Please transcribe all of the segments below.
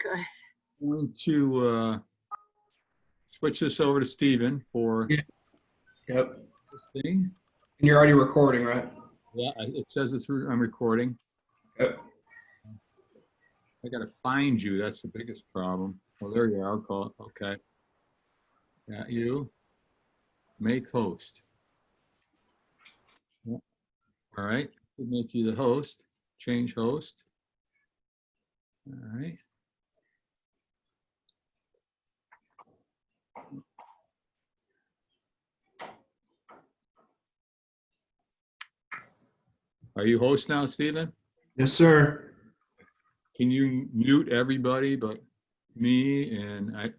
good. I'm going to switch this over to Stephen for Yeah. Yep. this thing. And you're already recording, right? Yeah, it says I'm recording. Yep. I got to find you. That's the biggest problem. Oh, there you are. I'll call it. Okay. Got you. Make host. Yeah. All right. We'll make you the host. Change host. All right. Are you host now, Stephen? Yes, sir. Can you mute everybody but me? And I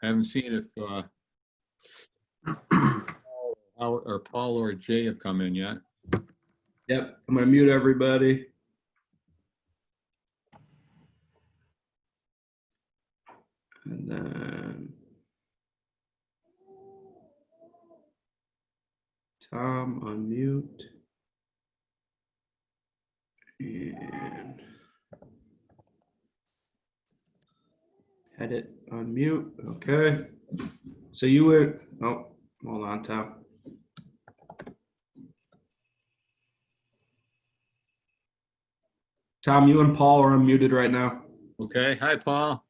haven't seen if Paul or Jay have come in yet. Yep. I'm going to mute everybody. And then Tom, unmute. And edit, unmute. Okay. So you would, oh, hold on, Tom. Tom, you and Paul are unmuted right now. Okay. Hi, Paul.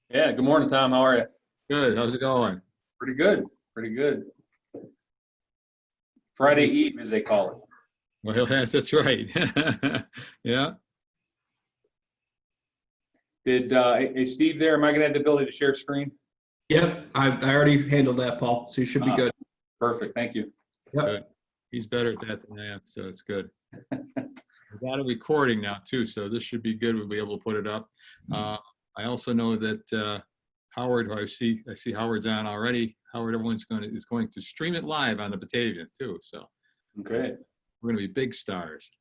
Yeah, good morning, Tom. How are you? Good. How's it going? Pretty good. Pretty good. Friday Eve, as they call it. Well, that's right. Yeah. Is Steve there? Am I going to have the ability to share screen? Yep, I already handled that, Paul, so you should be good. Perfect. Thank you. Yep. Good. He's better at that than I am, so it's good. We got a recording now too, so this should be good. We'll be able to put it up. I also know that Howard, I see Howard's on already. Howard, is going to stream it live on the Batavian too. So Okay. we're going to be big stars.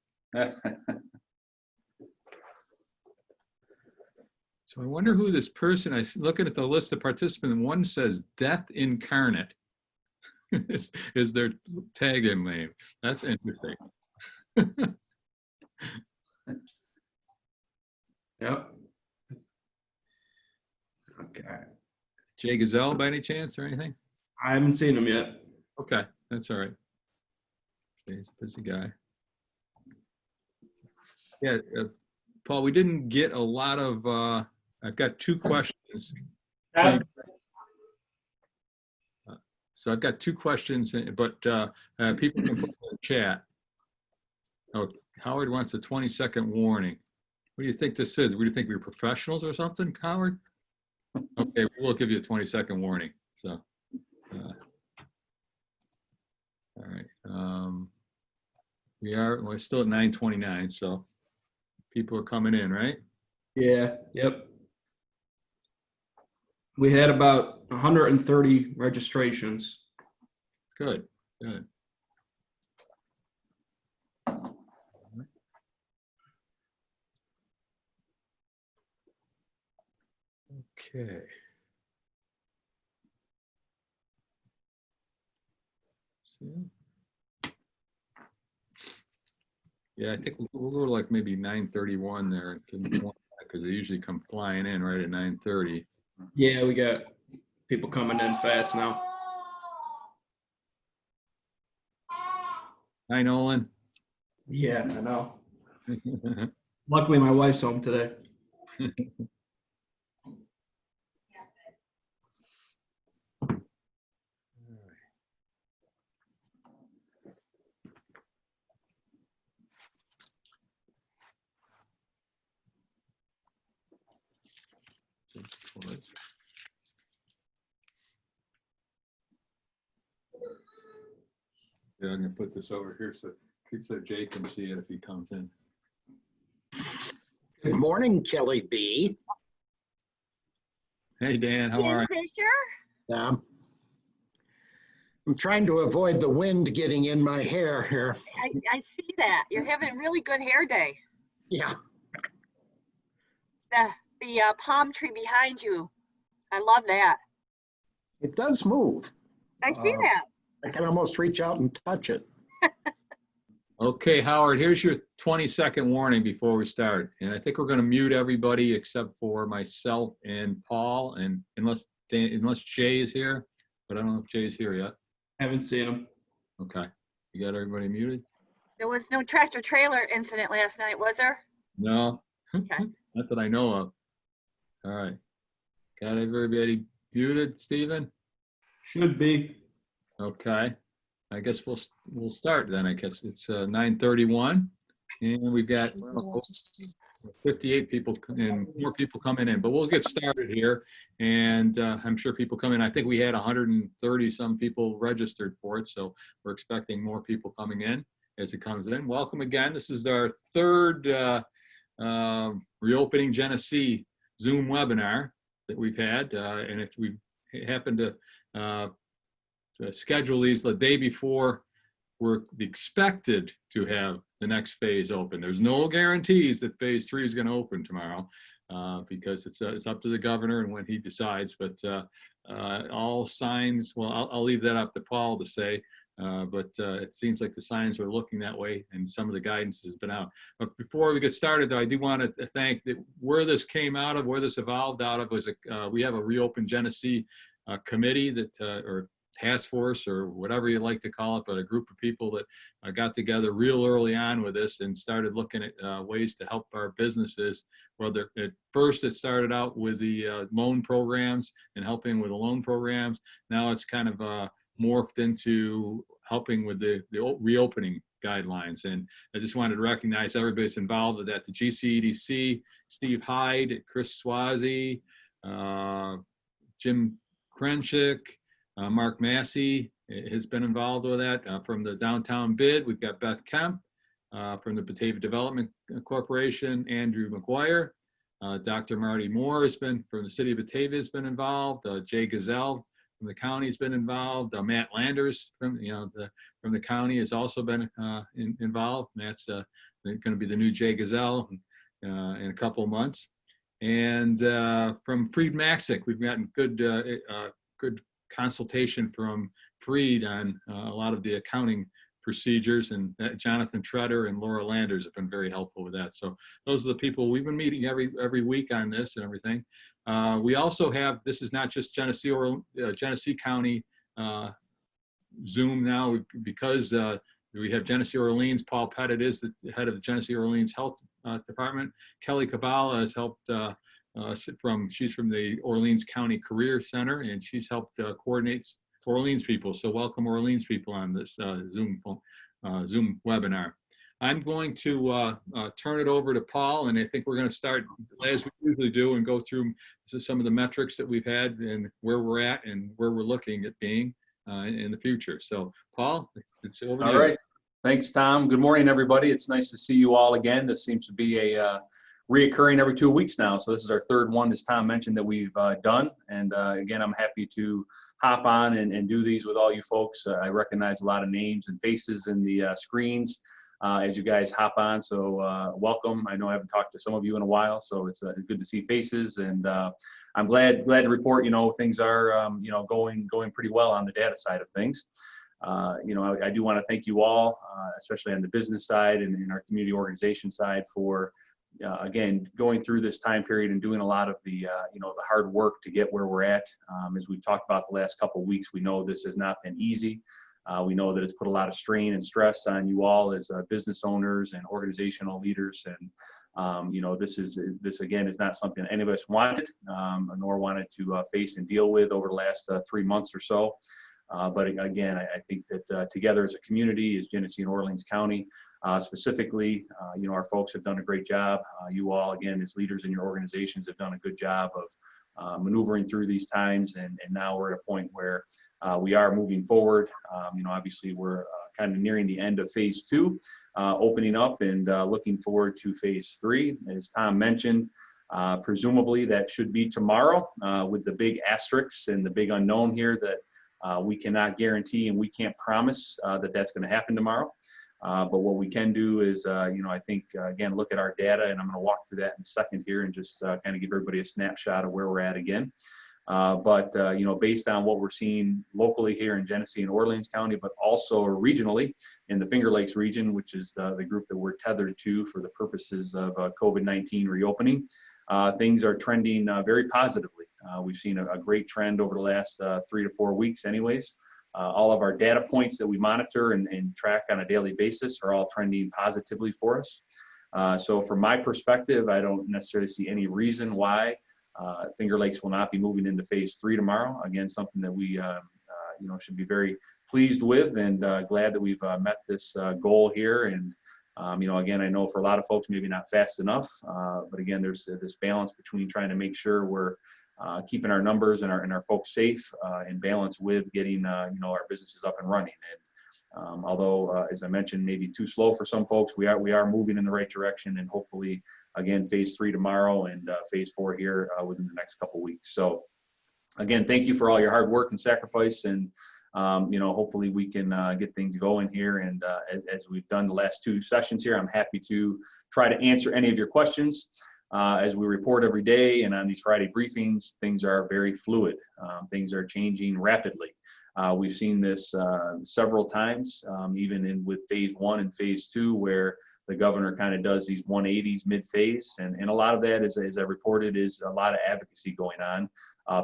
So I wonder who this person, looking at the list of participants, one says Death Incarnate is their tag-in name. That's interesting. Yep. Okay. Jay Gazelle by any chance or anything? I haven't seen him yet. Okay, that's all right. Jay's a busy guy. Yeah, Paul, we didn't get a lot of, I've got two questions. So I've got two questions, but people can put in the chat. Oh, Howard wants a 20-second warning. What do you think this is? What do you think we're professionals or something, Howard? Okay, we'll give you a 20-second warning. So, all right. We're still at 9:29, so people are coming in, right? Yeah, yep. We had about 130 registrations. Good, good. Okay. See? Yeah, I think we'll go to like maybe 9:31 there because they usually come flying in right at 9:30. Yeah, we got people coming in fast now. Hi, Nolan. Yeah, I know. Luckily, my wife's home today. Yeah, I'm gonna put this over here so Jay can see it if he comes in. Good morning, Kelly B. Hey, Dan, how are you? Fisher? I'm trying to avoid the wind getting in my hair here. I see that. You're having a really good hair day. Yeah, The palm tree behind you. I love that. it does move. I see that. I can almost reach out and touch it. Okay, Howard, here's your 20-second warning before we start. And I think we're going to mute everybody except for myself and Paul, and unless Jay is here, but I don't know if Jay's here yet. Haven't seen him. Okay, you got everybody muted? There was no tractor trailer incident last night, was there? No, Okay. not that I know of. All right, got everybody muted, Stephen? Should be. Okay, I guess we'll start then. I guess it's 9:31, and we've got 58 people and more people coming in, but we'll get started here. And I'm sure people come in. I think we had 130 some people registered for it, so we're expecting more people coming in as it comes in. Welcome again. This is our third Reopening Genesee Zoom webinar that we've had, and if we happen to schedule these the day before we're expected to have the next phase open. There's no guarantees that phase 3 is going to open tomorrow because it's up to the governor and when he decides. But all signs, well, I'll leave that up to Paul to say. But it seems like the signs are looking that way, and some of the guidance has been out. But before we get started, though, I do want to thank that where this came out of, where this evolved out of, was we have a Reopen Genesee committee that or task force or whatever you like to call it, but a group of people that got together real early on with this and started looking at ways to help our businesses. Whether at first it started out with the loan programs and helping with the loan programs. Now it's kind of morphed into helping with the reopening guidelines. And I just wanted to recognize everybody's involved with that. The GCEDC, Steve Hyde, Chris Swazi, Jim Krenchik, Mark Massey has been involved with that. From the downtown bid, we've got Beth Kemp. From the Batavia Development Corporation, Andrew McGuire. Dr. Marty Moore has been, from the city of Batavia, has been involved. Jay Gazelle from the county has been involved. Matt Landers from the county has also been involved. Matt's going to be the new Jay Gazelle in a couple of months. And from Freed Maxick, we've gotten good consultation from Freed on a lot of the accounting procedures, and Jonathan Treader and Laura Landers have been very helpful with that. So those are the people we've been meeting every week on this and everything. We also have, this is not just Genesee or Genesee County Zoom now, because we have Genesee Orleans. Paul Pettit is the head of the Genesee Orleans Health Department. Kelly Kabbalah has helped she's from the Orleans County Career Center, and she's helped coordinate Orleans people. So welcome Orleans people on this Zoom webinar. I'm going to turn it over to Paul, and I think we're going to start as we usually do and go through some of the metrics that we've had and where we're at and where we're looking at being in the future. So Paul, it's over to you. All right. Thanks, Tom. Good morning, everybody. It's nice to see you all again. This seems to be a reoccurring every 2 weeks now. So this is our third one, as Tom mentioned, that we've done. And again, I'm happy to hop on and do these with all you folks. I recognize a lot of names and faces in the screens as you guys hop on. So welcome. I know I haven't talked to some of you in a while, so it's good to see faces. And I'm glad to report, things are, going pretty well on the data side of things. I do want to thank you all, especially on the business side and in our community organization side, for again, going through this time period and doing a lot of the, the hard work to get where we're at. As we've talked about the last couple of weeks, we know this has not been easy. We know that it's put a lot of strain and stress on you all as business owners and organizational leaders. And, this again is not something any of us wanted, nor wanted to face and deal with over the last 3 months or so. But again, I think that together as a community, as Genesee and Orleans County, specifically, our folks have done a great job. You all, again, as leaders in your organizations, have done a good job of maneuvering through these times. And now we're at a point where we are moving forward. Obviously, we're kind of nearing the end of phase 2, opening up and looking forward to phase 3. As Tom mentioned, presumably that should be tomorrow, with the big asterisks and the big unknown here that we cannot guarantee and we can't promise that that's going to happen tomorrow. But what we can do is, I think, again, look at our data, and I'm going to walk through that in a second here and just kind of give everybody a snapshot of where we're at again. But based on what we're seeing locally here in Genesee and Orleans County, but also regionally in the Finger Lakes region, which is the group that we're tethered to for the purposes of COVID-19 reopening, things are trending very positively. We've seen a great trend over the last 3 to 4 weeks anyways. All of our data points that we monitor and track on a daily basis are all trending positively for us. So from my perspective, I don't necessarily see any reason why Finger Lakes will not be moving into phase 3 tomorrow. Again, something that we should be very pleased with, and glad that we've met this goal here. And again, I know for a lot of folks, maybe not fast enough, but again, there's this balance between trying to make sure we're keeping our numbers and our folks safe in balance with getting our businesses up and running. And although, as I mentioned, maybe too slow for some folks, we are moving in the right direction, and hopefully, again, phase 3 tomorrow and phase 4 here within the next couple of weeks. So, again, thank you for all your hard work and sacrifice, and hopefully we can get things going here. And as we've done the last 2 sessions here, I'm happy to try to answer any of your questions. As we report every day and on these Friday briefings, things are very fluid. Things are changing rapidly. We've seen this several times, even with phase 1 and phase 2, where the governor kind of does these 180s mid-phase. And a lot of that, as I reported, is a lot of advocacy going on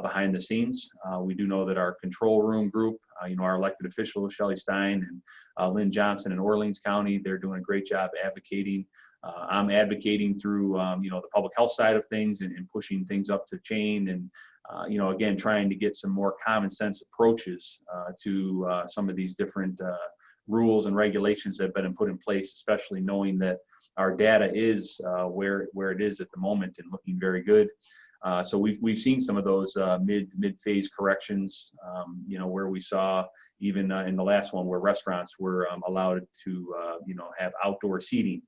behind the scenes. We do know that our control room group, our elected officials, Shelley Stein and Lynn Johnson in Orleans County, they're doing a great job advocating. I'm advocating through, the public health side of things and pushing things up the chain, and, again, trying to get some more common sense approaches to some of these different rules and regulations that have been put in place, especially knowing that our data is where it is at the moment and looking very good. So we've seen some of those mid-phase corrections, where we saw even in the last one where restaurants were allowed to, have outdoor seating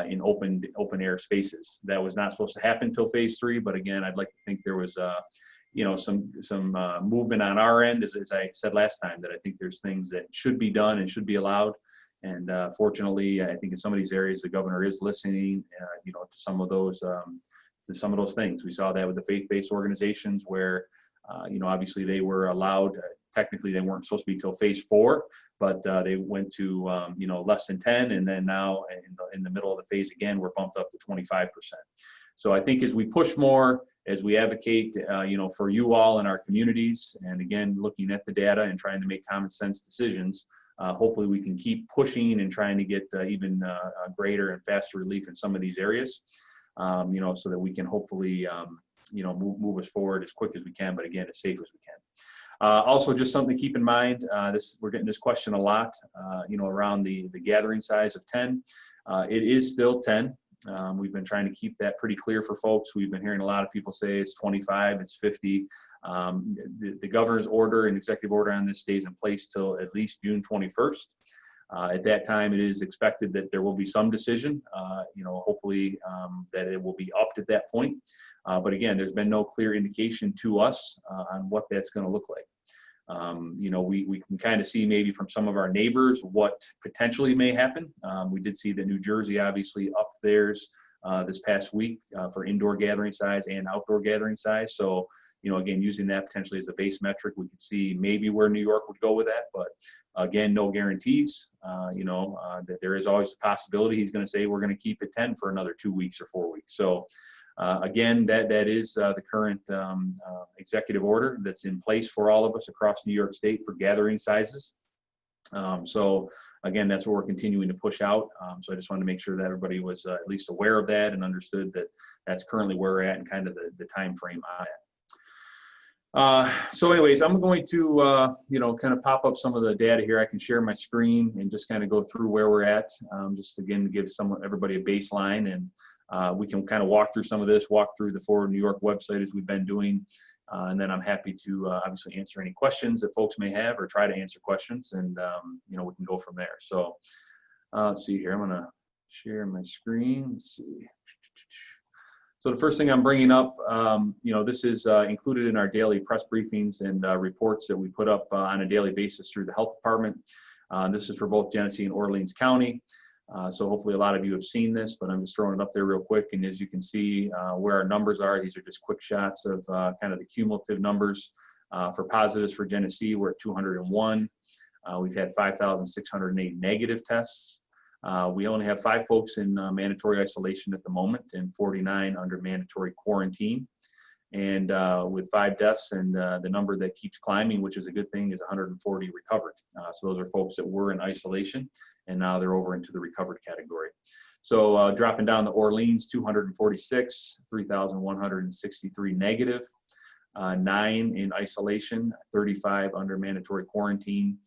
in open air spaces. That was not supposed to happen until phase 3, but again, I'd like to think there was some movement on our end, as I said last time, that I think there's things that should be done and should be allowed. And fortunately, I think in some of these areas, the governor is listening, to some of those things. We saw that with the faith-based organizations where, obviously they were allowed, technically they weren't supposed to be till phase 4, but they went to, less than 10. And then now in the middle of the phase again, we're bumped up to 25%. So I think as we push more, as we advocate, for you all in our communities, and again, looking at the data and trying to make common sense decisions, hopefully we can keep pushing and trying to get even greater and faster relief in some of these areas. So that we can hopefully, move us forward as quick as we can, but again, as safe as we can. Also, just something to keep in mind, we're getting this question a lot, around the gathering size of 10. It is still 10. We've been trying to keep that pretty clear for folks. We've been hearing a lot of people say it's 25, it's 50. The governor's order and executive order on this stays in place till at least June 21st. At that time, it is expected that there will be some decision, hopefully that it will be upped at that point. But again, there's been no clear indication to us on what that's going to look like. We can kind of see maybe from some of our neighbors what potentially may happen. We did see that New Jersey obviously upped theirs this past week for indoor gathering size and outdoor gathering size. So, again, using that potentially as a base metric, we could see maybe where New York would go with that. But again, no guarantees, that there is always a possibility he's going to say we're going to keep it 10 for another 2 weeks or 4 weeks. So again, that is the current executive order that's in place for all of us across New York State for gathering sizes. So again, that's what we're continuing to push out. So I just wanted to make sure that everybody was at least aware of that and understood that that's currently where we're at and kind of the time frame on it. So anyways, I'm going to, kind of pop up some of the data here. I can share my screen and just kind of go through where we're at, just again to give everybody a baseline, and we can kind of walk through some of this, walk through the Forward New York website as we've been doing, and then I'm happy to obviously answer any questions that folks may have or try to answer questions, and we can go from there. So let's see here. I'm going to share my screen. Let's see. So the first thing I'm bringing up, this is included in our daily press briefings and reports that we put up on a daily basis through the health department. This is for both Genesee and Orleans County. So hopefully a lot of you have seen this, but I'm just throwing it up there real quick. And as you can see where our numbers are, these are just quick shots of kind of the cumulative numbers for positives for Genesee. We're at 201. We've had 5,608 negative tests. We only have 5 folks in mandatory isolation at the moment and 49 under mandatory quarantine. And with 5 deaths and the number that keeps climbing, which is a good thing, is 140 recovered. So those are folks that were in isolation and now they're over into the recovered category. So dropping down to Orleans, 246, 3,163 negative, 9 in isolation, 35 under mandatory quarantine,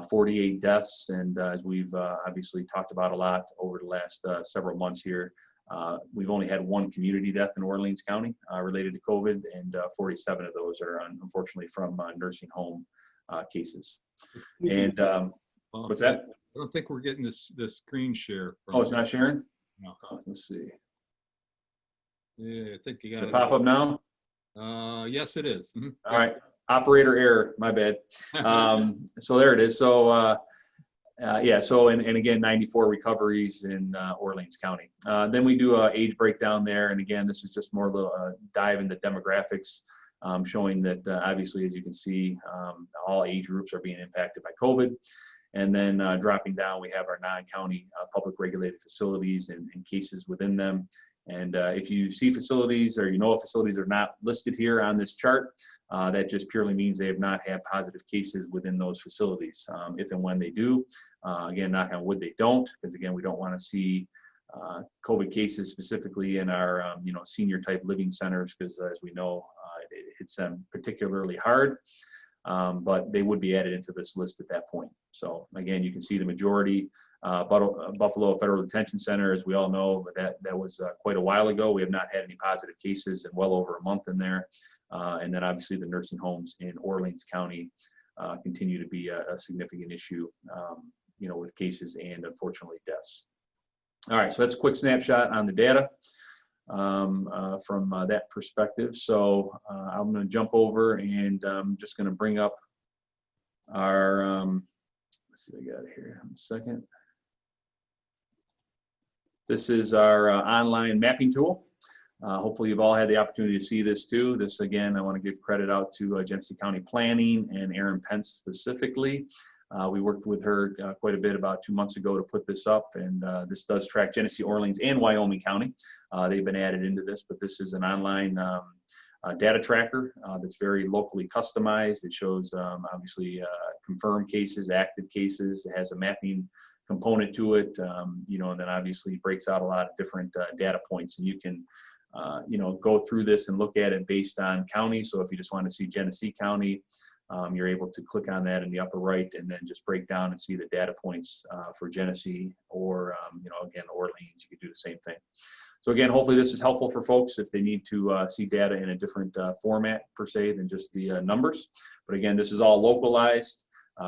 48 deaths. And as we've obviously talked about a lot over the last several months here, we've only had 1 community death in Orleans County related to COVID, and 47 of those are unfortunately from nursing home cases. And what's that? I don't think we're getting this screen share. Oh, it's not sharing? No. Let's see. Yeah, I think you got Does it. it pop up now? Yes, it is. Mhm. All right. Operator error, my bad. So there it is. So yeah, so and again, 94 recoveries in Orleans County. Then we do an age breakdown there, and again, this is just more of a dive into demographics, showing that obviously, as you can see, all age groups are being impacted by COVID. And then dropping down, we have our non-county public regulated facilities and cases within them. And if you see facilities or you know if facilities are not listed here on this chart, that just purely means they have not had positive cases within those facilities. If and when they do, again, knock on wood, they don't, because again, we don't want to see COVID cases specifically in our senior type living centers, because as we know, it hits them particularly hard. But they would be added into this list at that point. So again, you can see the majority. Buffalo Federal Detention Center, as we all know, that was quite a while ago. We have not had any positive cases in well over a month in there. And then obviously the nursing homes in Orleans County continue to be a significant issue, with cases and unfortunately deaths. All right, so that's a quick snapshot on the data from that perspective. So I'm going to jump over and I'm just going to bring up our, let's see what I got here in a second. This is our online mapping tool. Hopefully you've all had the opportunity to see this too. This, again, I want to give credit out to Genesee County Planning and Erin Pence specifically. We worked with her quite a bit about 2 months ago to put this up, and this does track Genesee, Orleans, and Wyoming County. They've been added into this, but this is an online data tracker that's very locally customized. It shows obviously confirmed cases, active cases. It has a mapping component to it, and then obviously breaks out a lot of different data points, and you can go through this and look at it based on county. So if you just want to see Genesee County, you're able to click on that in the upper right and then just break down and see the data points for Genesee, or again, Orleans. You could do the same thing. So again, hopefully this is helpful for folks if they need to see data in a different format per se than just the numbers. But again, this is all localized.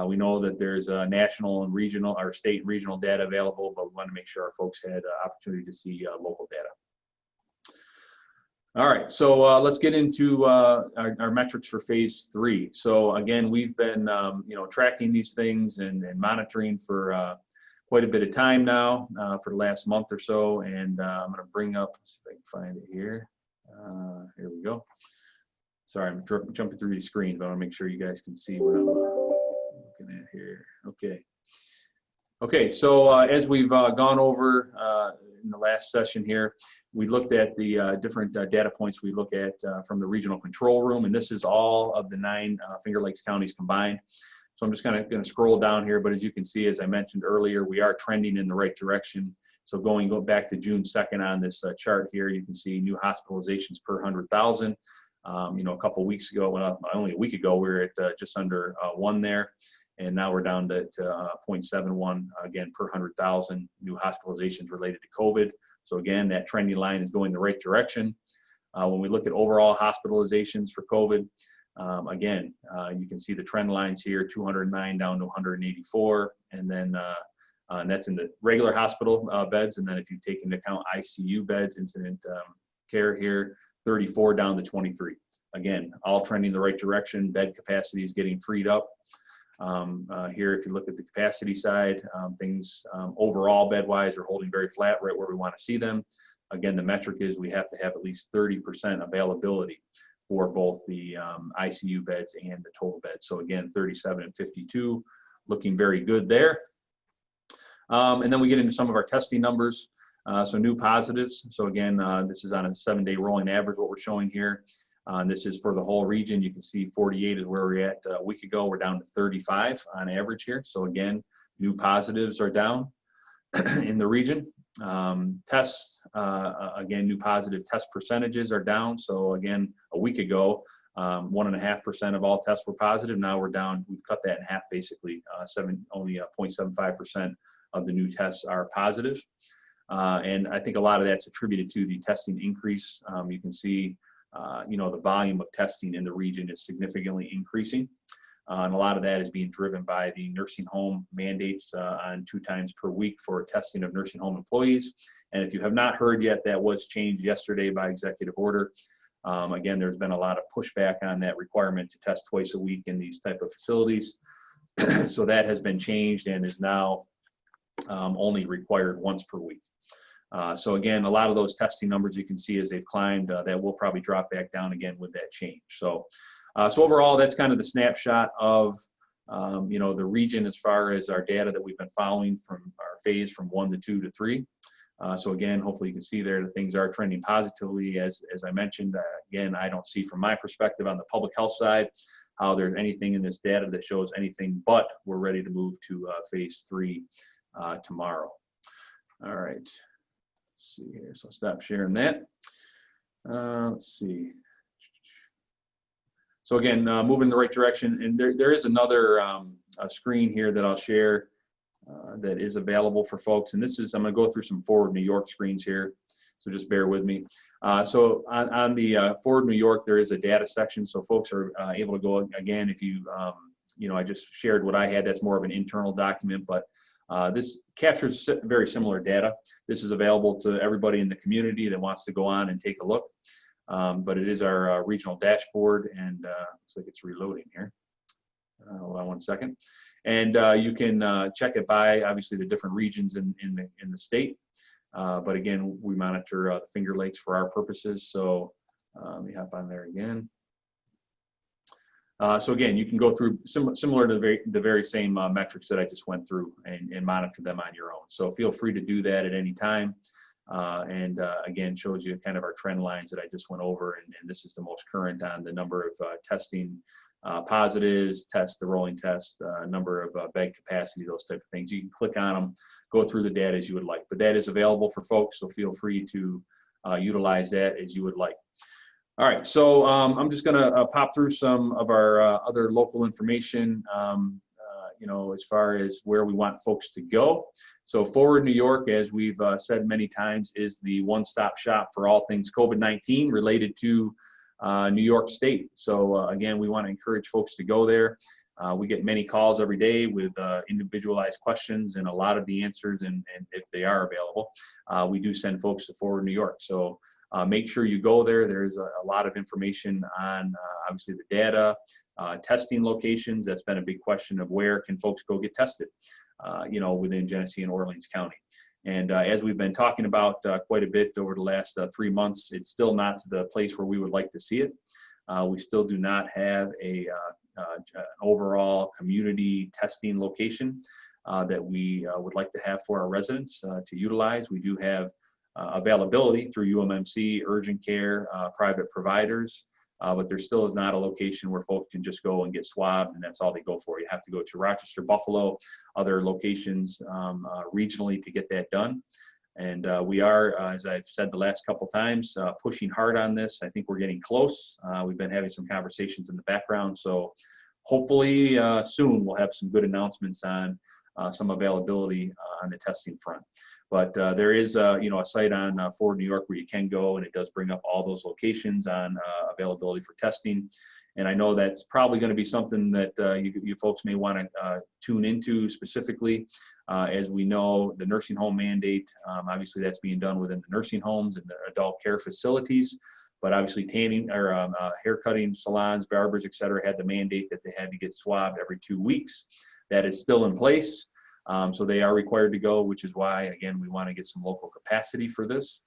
We know that there's national and regional, or state and regional data available, but we want to make sure our folks had opportunity to see local data. All right, so let's get into our metrics for phase 3. So again, we've been tracking these things and monitoring for quite a bit of time now, for the last month or so. And I'm going to bring up, let's see if I can find it here. Here we go. Sorry, I'm jumping through these screens, but I want to make sure you guys can see what I'm looking at here. Okay, so as we've gone over in the last session here, we looked at the different data points we look at from the regional control room, and this is all of the 9 Finger Lakes counties combined. So I'm just kind of going to scroll down here, but as you can see, as I mentioned earlier, we are trending in the right direction. So going back to June 2nd on this chart here, you can see new hospitalizations per 100,000. A couple weeks ago, well, only a week ago, we were at just under 1 there. And now we're down to 0.71, again, per 100,000 new hospitalizations related to COVID. So again, that trending line is going the right direction. When we look at overall hospitalizations for COVID, again, you can see the trend lines here, 209 down to 184. And then and that's in the regular hospital beds. And then if you take into account ICU beds, incident care here, 34 down to 23. Again, all trending the right direction. Bed capacity is getting freed up. Here, if you look at the capacity side, things overall bed-wise are holding very flat right where we want to see them. Again, the metric is we have to have at least 30% availability for both the ICU beds and the total beds. So again, 37 and 52, looking very good there. And then we get into some of our testing numbers. So new positives. So again, this is on a 7-day rolling average, what we're showing here. This is for the whole region. You can see 48 is where we're at a week ago. We're down to 35 on average here. So again, new positives are down in the region. Tests, again, new positive test percentages are down. So again, a week ago, 1.5% of all tests were positive. Now we're down, we've cut that in half basically. Only 0.75% of the new tests are positive. And I think a lot of that's attributed to the testing increase. You can see, the volume of testing in the region is significantly increasing. And a lot of that is being driven by the nursing home mandates on 2 times per week for testing of nursing home employees. And if you have not heard yet, that was changed yesterday by executive order. Again, there's been a lot of pushback on that requirement to test twice a week in these type of facilities. So that has been changed and is now only required once per week. So again, a lot of those testing numbers you can see as they've climbed, that will probably drop back down again with that change. So overall, that's kind of the snapshot of the region as far as our data that we've been following from our phase from 1 to 2 to 3. So again, hopefully you can see there that things are trending positively. As I mentioned, again, I don't see from my perspective on the public health side how there's anything in this data that shows anything, but we're ready to move to phase 3 tomorrow. All right, let's see here. So I'll stop sharing that. Let's see. So again, moving in the right direction. And there is another screen here that I'll share that is available for folks. And this is, I'm going to go through some Forward New York screens here. So just bear with me. So on the Forward New York, there is a data section. So folks are able to go again, if you, I just shared what I had. That's more of an internal document, but this captures very similar data. This is available to everybody in the community that wants to go on and take a look. But it is our regional dashboard, and looks like it's reloading here. Hold on one second. And you can check it by obviously the different regions in the state. But again, we monitor the Finger Lakes for our purposes. So let me hop on there again. So again, you can go through similar to the very same metrics that I just went through and monitor them on your own. So feel free to do that at any time. And again, shows you kind of our trend lines that I just went over. And this is the most current on the number of testing positives, the rolling test, number of bed capacity, those type of things. You can click on them, go through the data as you would like. But that is available for folks, so feel free to utilize that as you would like. All right, so I'm just going to pop through some of our other local information, as far as where we want folks to go. So Forward New York, as we've said many times, is the one-stop shop for all things COVID-19 related to New York State. So again, we want to encourage folks to go there. We get many calls every day with individualized questions, and a lot of the answers, and if they are available, we do send folks to Forward New York. So make sure you go there. There's a lot of information on obviously the data, testing locations. That's been a big question of where can folks go get tested, within Genesee and Orleans County. And as we've been talking about quite a bit over the last 3 months, it's still not to the place where we would like to see it. We still do not have an overall community testing location that we would like to have for our residents to utilize. We do have availability through UMMC, urgent care, private providers, but there still is not a location where folks can just go and get swabbed and that's all they go for. You have to go to Rochester, Buffalo, other locations regionally to get that done. And we are, as I've said the last couple times, pushing hard on this. I think we're getting close. We've been having some conversations in the background, so hopefully soon we'll have some good announcements on some availability on the testing front. But there is, a site on Forward New York where you can go, and it does bring up all those locations on availability for testing. And I know that's probably going to be something that you folks may want to tune into specifically. As we know, the nursing home mandate, obviously that's being done within the nursing homes and the adult care facilities. but obviously tanning or hair cutting salons, barbers, et cetera, had the mandate that they had to get swabbed every 2 weeks. That is still in place. So they are required to go, which is why, again, we want to get some local capacity for this.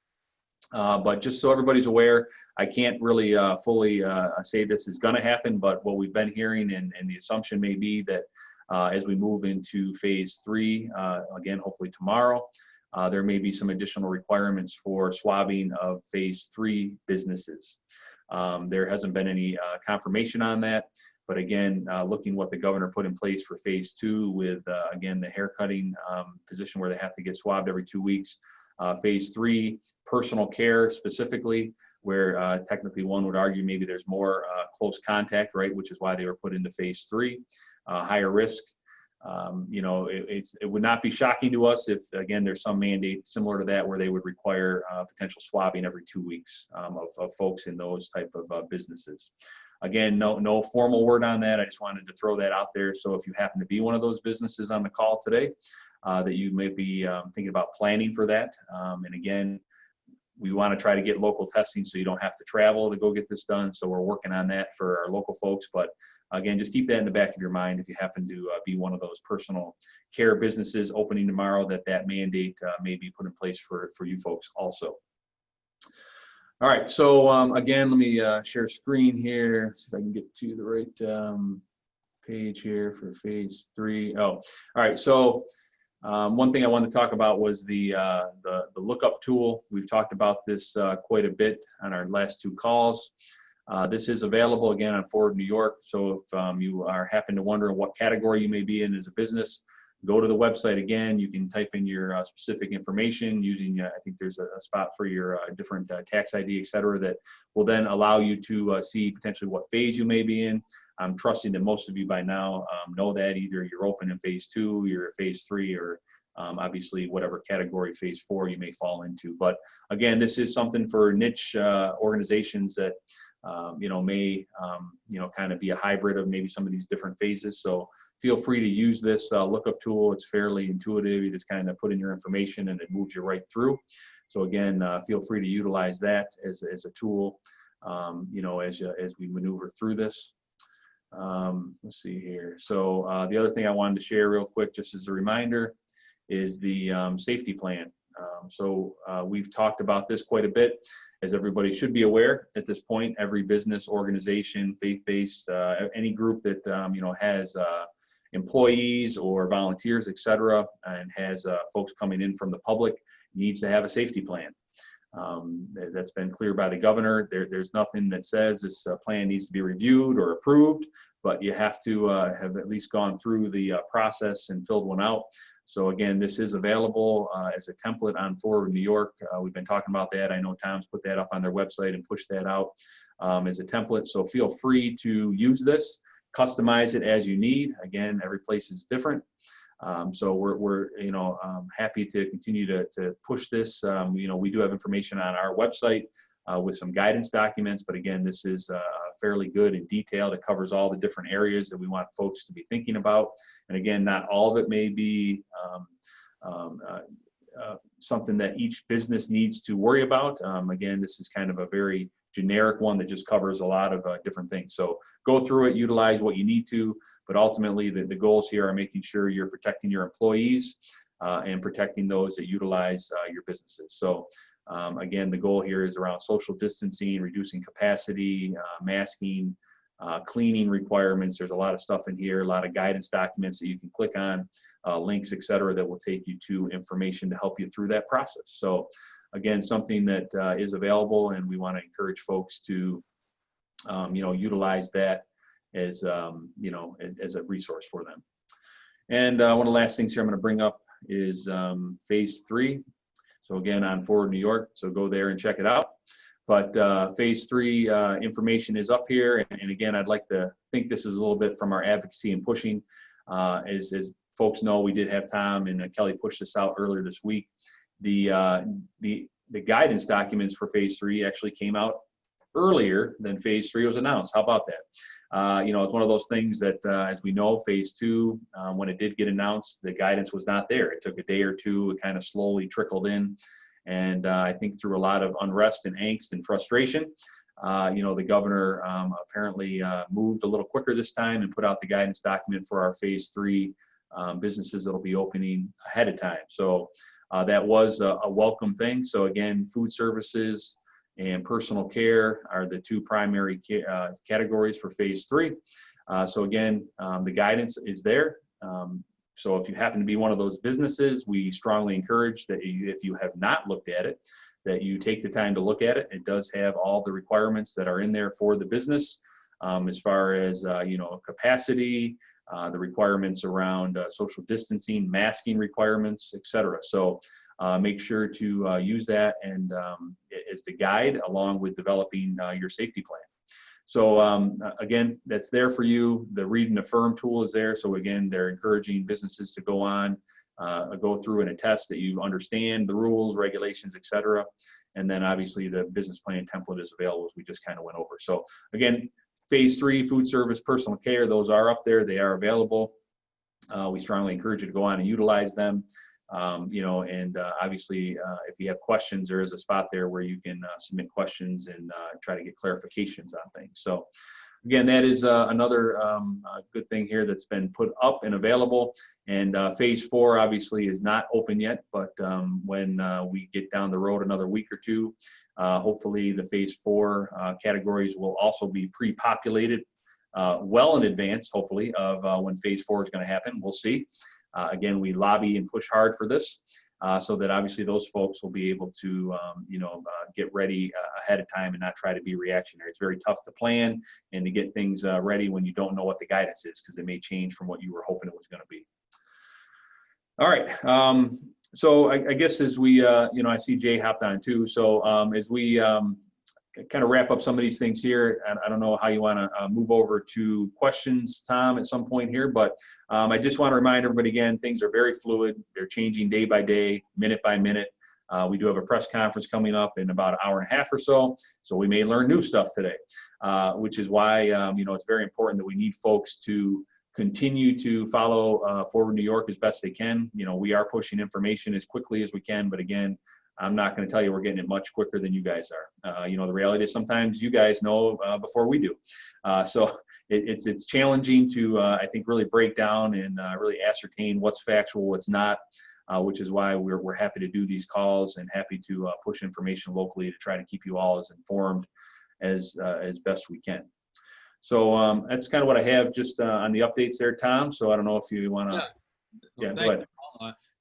But just so everybody's aware, I can't really fully say this is going to happen, but what we've been hearing and the assumption may be that as we move into phase 3, again, hopefully tomorrow, there may be some additional requirements for swabbing of phase 3 businesses. There hasn't been any confirmation on that, but again, looking what the governor put in place for phase 2 with, again, the haircutting position where they have to get swabbed every 2 weeks. Phase 3, personal care specifically, where technically one would argue maybe there's more close contact, right, which is why they were put into phase 3, higher risk. You know, it would not be shocking to us if, again, there's some mandate similar to that where they would require potential swabbing every 2 weeks of folks in those type of businesses. Again, no formal word on that. I just wanted to throw that out there. So if you happen to be one of those businesses on the call today, that you may be thinking about planning for that. And again, we want to try to get local testing so you don't have to travel to go get this done. So we're working on that for our local folks. But again, just keep that in the back of your mind if you happen to be one of those personal care businesses opening tomorrow, that mandate may be put in place for you folks also. All right, so again, let me share screen here, see if I can get to the right page here for phase 3. Oh, all right, so one thing I wanted to talk about was the Lookup tool. We've talked about this quite a bit on our last 2 calls. This is available again on Forward New York. So if you are happen to wonder what category you may be in as a business, go to the website again. You can type in your specific information using, I think there's a spot for your different tax ID, et cetera, that will then allow you to see potentially what phase you may be in. I'm trusting that most of you by now know that either you're open in phase 2, you're phase 3, or obviously whatever category phase 4 you may fall into. But again, this is something for niche organizations that you know, may you know, kind of be a hybrid of maybe some of these different phases. So feel free to use this Lookup tool. It's fairly intuitive. You just kind of put in your information and it moves you right through. So again, feel free to utilize that as a tool, you know, as we maneuver through this. Let's see here. So the other thing I wanted to share real quick, just as a reminder, is the safety plan. So we've talked about this quite a bit. As everybody should be aware at this point, every business, organization, faith-based, any group that you know, has employees or volunteers, et cetera, and has folks coming in from the public needs to have a safety plan. That's been clear by the governor. There's nothing that says this plan needs to be reviewed or approved, but you have to have at least gone through the process and filled one out. So again, this is available as a template on Forward New York. We've been talking about that. I know Tom's put that up on their website and pushed that out as a template. So feel free to use this, customize it as you need. Again, every place is different. So we're you know, happy to continue to push this. You know, we do have information on our website with some guidance documents, but again, this is fairly good and detailed. It covers all the different areas that we want folks to be thinking about. And again, not all of it may be something that each business needs to worry about. Again, this is kind of a very generic one that just covers a lot of different things. So go through it, utilize what you need to, but ultimately the goals here are making sure you're protecting your employees and protecting those that utilize your businesses. So again, the goal here is around social distancing, reducing capacity, masking, cleaning requirements. There's a lot of stuff in here, a lot of guidance documents that you can click on, links, et cetera, that will take you to information to help you through that process. So again, something that is available, and we want to encourage folks to you know, utilize that as you know, as a resource for them. And one of the last things here I'm going to bring up is phase 3. So again, on Forward New York, so go there and check it out. But phase 3 information is up here. And again, I'd like to think this is a little bit from our advocacy and pushing. As folks know, we did have Tom and Kelly push this out earlier this week. The guidance documents for phase 3 actually came out earlier than phase 3 was announced. How about that? You know, it's one of those things that, as we know, phase 2, when it did get announced, the guidance was not there. It took a day or two. It kind of slowly trickled in. And I think through a lot of unrest and angst and frustration, The governor apparently moved a little quicker this time and put out the guidance document for our phase 3 businesses that'll be opening ahead of time. So that was a welcome thing. So again, food services and personal care are the 2 primary categories for phase 3. So again, the guidance is there. So if you happen to be one of those businesses, we strongly encourage that if you have not looked at it, that you take the time to look at it. It does have all the requirements that are in there for the business, as far as capacity, the requirements around social distancing, masking requirements, etc. So make sure to use that and as the guide along with developing your safety plan. So again, that's there for you. The read and affirm tool is there. So again, they're encouraging businesses to go through and attest that you understand the rules, regulations, etc. And then obviously the business plan template is available, as we just kind of went over. So again, phase 3, food service, personal care, those are up there. They are available. We strongly encourage you to go on and utilize them. Obviously, if you have questions, there is a spot there where you can submit questions and try to get clarifications on things. So again, that is another good thing here that's been put up and available. And phase 4 obviously is not open yet, but when we get down the road another week or two, hopefully the phase 4 categories will also be pre-populated well in advance, hopefully, of when phase 4 is going to happen. We'll see. Again, we lobby and push hard for this so that obviously those folks will be able to, get ready ahead of time and not try to be reactionary. It's very tough to plan and to get things ready when you don't know what the guidance is, because it may change from what you were hoping it was going to be. All right. So I guess as we, I see Jay hopped on too. So as we kind of wrap up some of these things here, and I don't know how you want to move over to questions, Tom, at some point here, but I just want to remind everybody again, things are very fluid. They're changing day by day, minute by minute. We do have a press conference coming up in about an hour and a half or so, so we may learn new stuff today, which is why, it's very important that we need folks to continue to follow Forward New York as best they can. We are pushing information as quickly as we can, but again, I'm not going to tell you we're getting it much quicker than you guys are. The reality is sometimes you guys know before we do. So it's challenging to, I think, really break down and really ascertain what's factual, what's not, which is why we're happy to do these calls and happy to push information locally to try to keep you all as informed as best we can. So that's kind of what I have just on the updates there, Tom. So I don't know if you want to. Yeah, go ahead.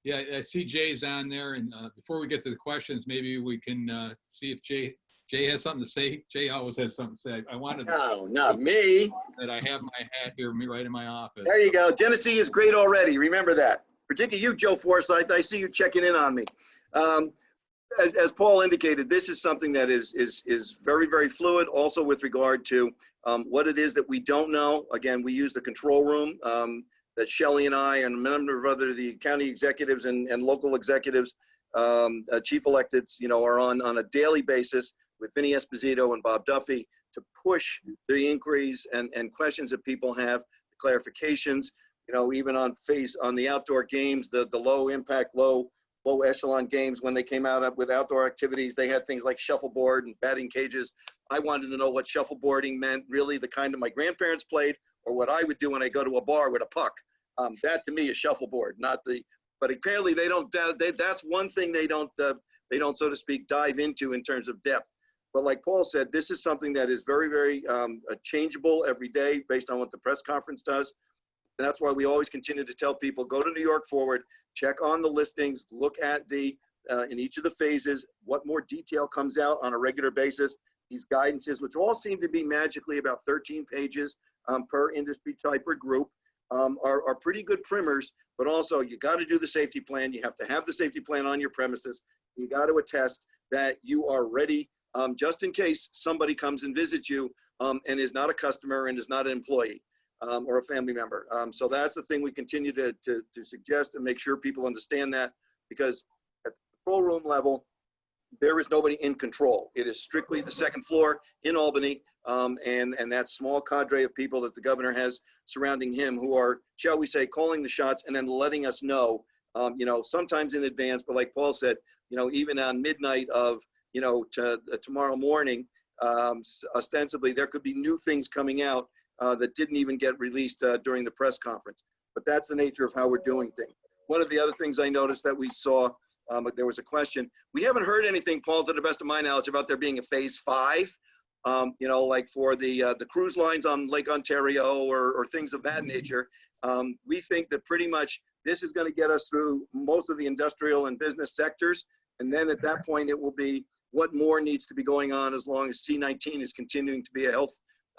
Yeah, I see Jay's on there, and before we get to the questions, maybe we can see if Jay has something to say. Jay always has something to say. I wanted No, not me. that I have my hat here right in my office. There you go. Genesee is great already. Remember that. Particularly you, Joe Forsyth. I see you checking in on me. As Paul indicated, this is something that is very, very fluid. Also with regard to what it is that we don't know. Again, we use the control room that Shelley and I and a number of other the county executives and local executives, chief electeds, are on a daily basis with Vinny Esposito and Bob Duffy to push the inquiries and questions that people have, the clarifications. Even on the outdoor games, the low impact, low echelon games, when they came out with outdoor activities, they had things like shuffleboard and batting cages. I wanted to know what shuffleboarding meant, really the kind of my grandparents played, or what I would do when I go to a bar with a puck. That to me is shuffleboard, but apparently they don't, that's one thing they don't, so to speak, dive into in terms of depth. But like Paul said, this is something that is very, very changeable every day based on what the press conference does. And that's why we always continue to tell people, go to New York Forward, check on the listings, look at in each of the phases, what more detail comes out on a regular basis. These guidances, which all seem to be magically about 13 pages per industry type or group, are pretty good primers, but also you got to do the safety plan. You have to have the safety plan on your premises. You got to attest that you are ready just in case somebody comes and visits you and is not a customer and is not an employee or a family member. So that's the thing we continue to suggest and make sure people understand that, because at the control room level, there is nobody in control. It is strictly the second floor in Albany and that small cadre of people that the governor has surrounding him who are, shall we say, calling the shots and then letting us know, sometimes in advance, but like Paul said, even on midnight of, to tomorrow morning, Ostensibly, there could be new things coming out that didn't even get released during the press conference. But that's the nature of how we're doing things. One of the other things I noticed that we saw, there was a question. We haven't heard anything, Paul, to the best of my knowledge, about there being a phase 5. You know, like for the cruise lines on Lake Ontario or things of that nature. We think that pretty much this is going to get us through most of the industrial and business sectors. And then at that point, it will be what more needs to be going on as long as C-19 is continuing to be a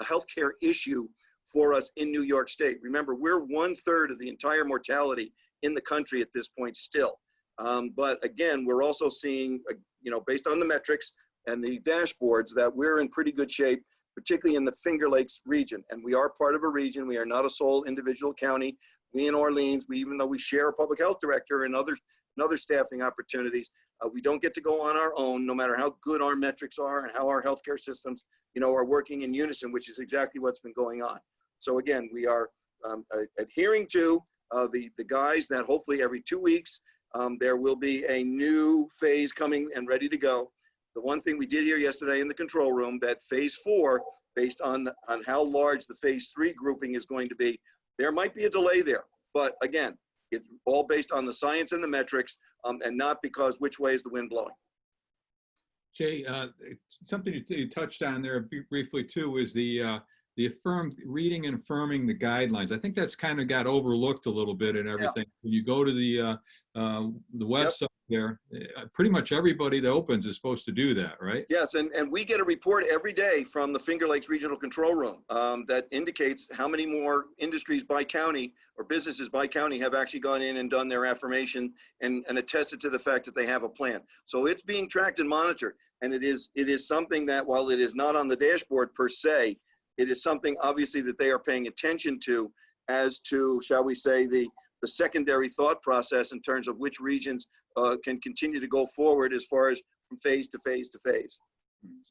healthcare issue for us in New York State. Remember, we're 1/3 of the entire mortality in the country at this point still. But again, we're also seeing, you know, based on the metrics and the dashboards, that we're in pretty good shape, particularly in the Finger Lakes region. And we are part of a region. We are not a sole individual county. We in Orleans, even though we share a public health director and other staffing opportunities, we don't get to go on our own, no matter how good our metrics are and how our healthcare systems, you know, are working in unison, which is exactly what's been going on. So again, we are adhering to the guys that hopefully every 2 weeks, there will be a new phase coming and ready to go. The one thing we did hear yesterday in the control room, that phase 4, based on how large the phase 3 grouping is going to be, there might be a delay there. But again, it's all based on the science and the metrics, and not because which way is the wind blowing. Jay, something you touched on there briefly too is the reading and affirming the guidelines. I think that's kind of got overlooked a little bit and everything. Yeah. When you go to the website there, pretty much everybody that opens is supposed to do that, right? Yes, and we get a report every day from the Finger Lakes Regional Control Room that indicates how many more industries by county or businesses by county have actually gone in and done their affirmation and attested to the fact that they have a plan. So it's being tracked and monitored, and it is something that, while it is not on the dashboard per se, it is something obviously that they are paying attention to as to, shall we say, the secondary thought process in terms of which regions can continue to go forward as far as from phase to phase to phase.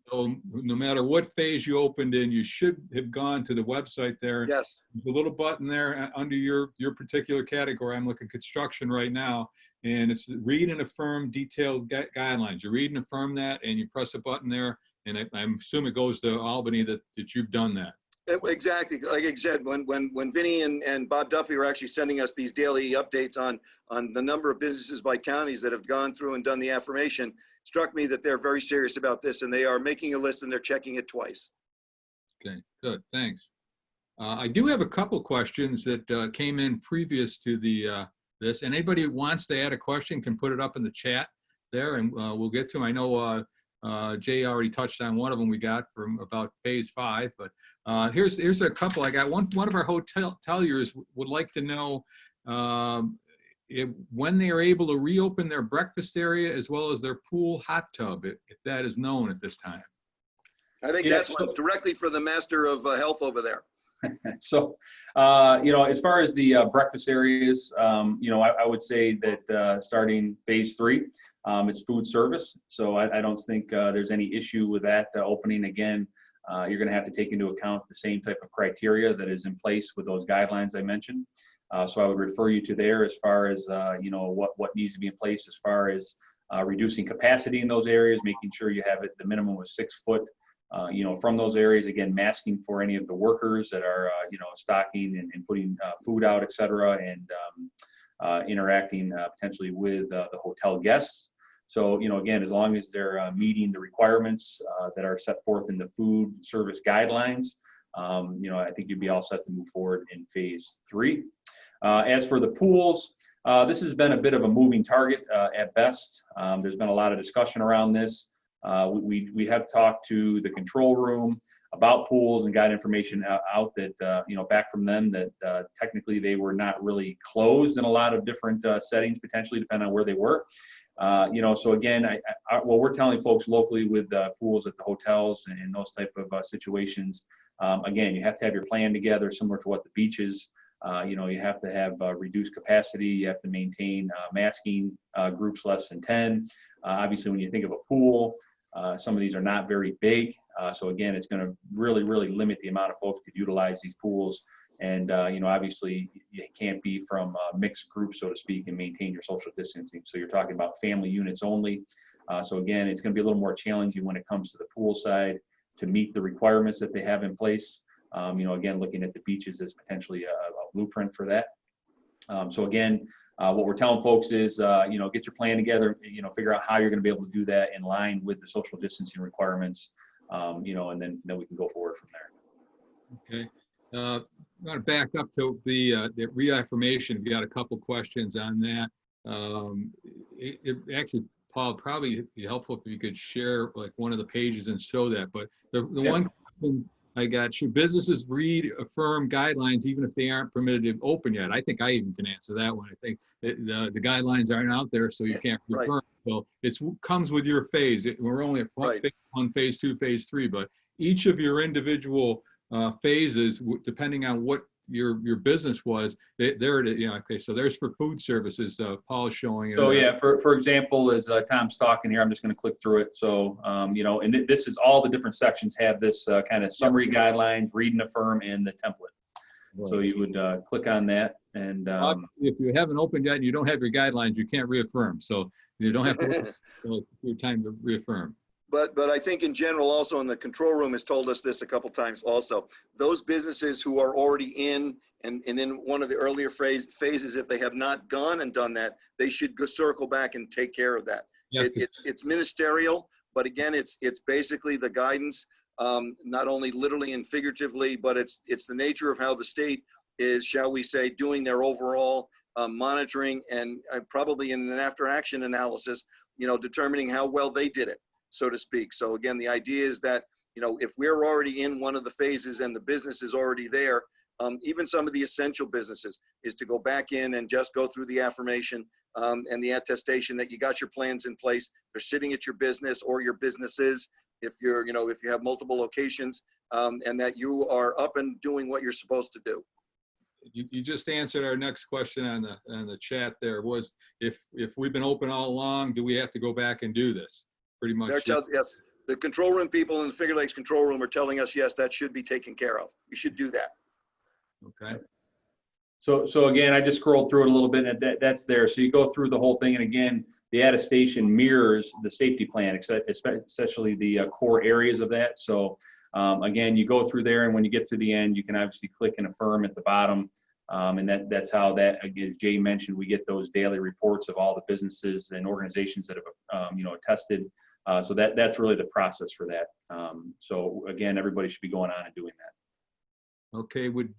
So no matter what phase you opened in, you should have gone to the website there. Yes. There's a little button there under your particular category. I'm looking at construction right now, and it's read and affirm detailed guidelines. You read and affirm that, and you press a button there, and I assume it goes to Albany that you've done that. Exactly. Like I said, when Vinny and Bob Duffy were actually sending us these daily updates on the number of businesses by counties that have gone through and done the affirmation, struck me that they're very serious about this, and they are making a list and they're checking it twice. Okay, good, thanks. I do have a couple questions that came in previous to this, and anybody who wants to add a question can put it up in the chat there, and we'll get to them. I know Jay already touched on one of them we got from about phase 5, but here's a couple. I got one of our hoteliers would like to know when they are able to reopen their breakfast area as well as their pool hot tub, if that is known at this time. I think that's one directly for the master of health over there. So, you know, as far as the breakfast areas, you know, I would say that starting phase 3, it's food service. So I don't think there's any issue with that opening. Again, you're going to have to take into account the same type of criteria that is in place with those guidelines I mentioned. So I would refer you to there as far as, you know, what needs to be in place as far as reducing capacity in those areas, making sure you have the minimum of 6 foot, you know, from those areas. Again, masking for any of the workers that are, you know, stocking and putting food out, et cetera, and interacting potentially with the hotel guests. So, you know, again, as long as they're meeting the requirements that are set forth in the food service guidelines, you know, I think you'd be all set to move forward in phase 3. As for the pools, this has been a bit of a moving target at best. There's been a lot of discussion around this. We have talked to the control room about pools and got information out that, you know, back from them that technically they were not really closed in a lot of different settings, potentially depending on where they were. You know, so again, what we're telling folks locally with pools at the hotels and those type of situations, again, you have to have your plan together, similar to what the beach is. You know, you have to have reduced capacity. You have to maintain masking groups less than 10. Obviously, when you think of a pool, some of these are not very big. So again, it's going to really, really limit the amount of folks who could utilize these pools. And, you know, obviously you can't be from mixed groups, so to speak, and maintain your social distancing. So you're talking about family units only. So again, it's going to be a little more challenging when it comes to the pool side. to meet the requirements that they have in place. Again, looking at the beaches as potentially a blueprint for that. So again, what we're telling folks is, get your plan together, figure out how you're going to be able to do that in line with the social distancing requirements, and then we can go forward from there. Okay. I want to back up to the reaffirmation. We got a couple questions on that. It actually, Paul, probably be helpful if you could share like one of the pages and show that. But the one question I got, should businesses reaffirm guidelines even if they aren't permitted to open yet? I think I even can answer that one. I think that the guidelines aren't out there, so you can't reaffirm. So it comes with your phase. We're only at phase 1, phase 2, phase 3, but each of your individual phases, depending on what your business was, there it is. Okay, so there's for food services. Paul's showing it. So yeah, for example, as Tom's talking here, I'm just going to click through it. So and this is all the different sections have this kind of summary guidelines, read and affirm, and the template. Right. So you would click on that, and if you haven't opened yet and you don't have your guidelines, you can't reaffirm. So you don't have to wait your time to reaffirm. But I think in general also, and the control room has told us this a couple times also, those businesses who are already in and in one of the earlier phases, if they have not gone and done that, they should go circle back and take care of that. Yeah, it's ministerial, but again, it's basically the guidance, not only literally and figuratively, but it's the nature of how the state is, shall we say, doing their overall monitoring and probably in an after action analysis, determining how well they did it, so to speak. So again, the idea is that, if we're already in one of the phases and the business is already there, even some of the essential businesses, is to go back in and just go through the affirmation and the attestation that you got your plans in place. They're sitting at your business or your businesses, if if you have multiple locations, and that you are up and doing what you're supposed to do. You just answered our next question on the chat. There was, if we've been open all along, do we have to go back and do this? Pretty much. Yes, the control room people in the Finger Lakes control room are telling us, yes, that should be taken care of. You should do that. Okay. So again, I just scrolled through it a little bit, and that's there. So you go through the whole thing, and again, the attestation mirrors the safety plan, especially the core areas of that. So again, you go through there, and when you get to the end, you can obviously click and affirm at the bottom, and that's how that, again, as Jay mentioned, we get those daily reports of all the businesses and organizations that have attested. So that's really the process for that. So again, everybody should be going on and doing that. Okay, would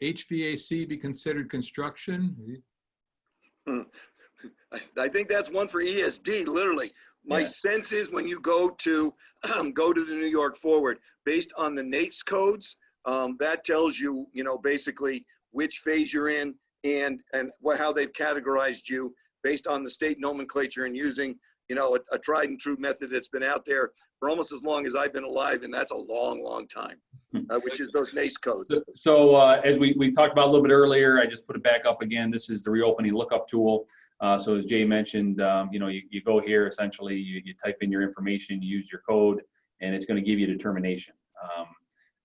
HVAC be considered construction? I think that's one for ESD, literally. My sense is when you go to the New York Forward, based on the NATES codes, that tells you, basically which phase you're in and how they've categorized you based on the state nomenclature and using, a tried and true method that's been out there for almost as long as I've been alive, and that's a long, long time, which is those NACE codes. So as we talked about a little bit earlier, I just put it back up again. This is the reopening lookup tool. So as Jay mentioned, you go here, essentially, you type in your information, you use your code, and it's going to give you a determination,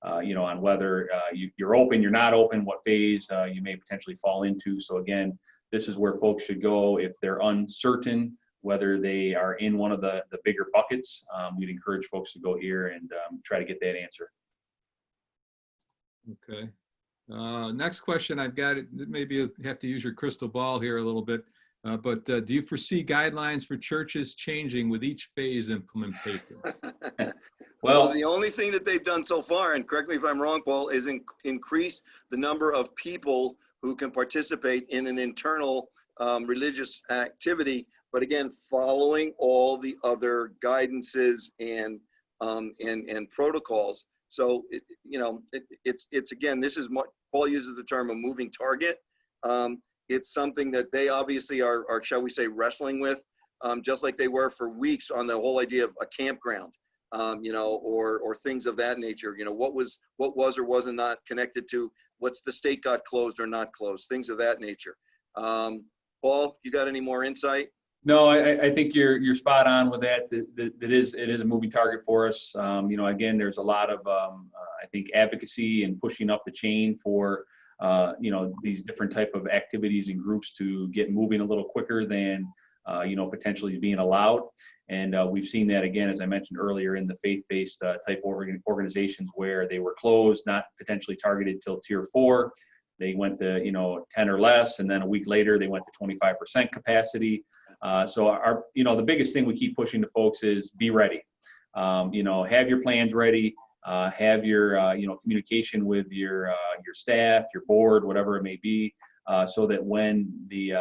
on whether you're open, you're not open, what phase you may potentially fall into. So again, this is where folks should go if they're uncertain whether they are in one of the bigger buckets. We'd encourage folks to go here and try to get that answer. Okay. Next question I've got, maybe you have to use your crystal ball here a little bit, but do you foresee guidelines for churches changing with each phase implementation? Well, the only thing that they've done so far, and correct me if I'm wrong, Paul, is increase the number of people who can participate in an internal religious activity, but again, following all the other guidances and protocols. So, it's again, this is what Paul uses the term a moving target. It's something that they obviously are, shall we say, wrestling with, just like they were for weeks on the whole idea of a campground, or things of that nature. What was or wasn't not connected to what's the state got closed or not closed, things of that nature. Paul, you got any more insight? No, I think you're spot on with that. It is a moving target for us. Again, there's a lot of I think advocacy and pushing up the chain for these different type of activities and groups to get moving a little quicker than potentially being allowed. And we've seen that again, as I mentioned earlier, in the faith-based type organizations where they were closed, not potentially targeted till tier 4. They went to 10 or less, and then a week later they went to 25% capacity. So the biggest thing we keep pushing to folks is be ready. Have your plans ready. Have your communication with your staff, your board, whatever it may be, so that when the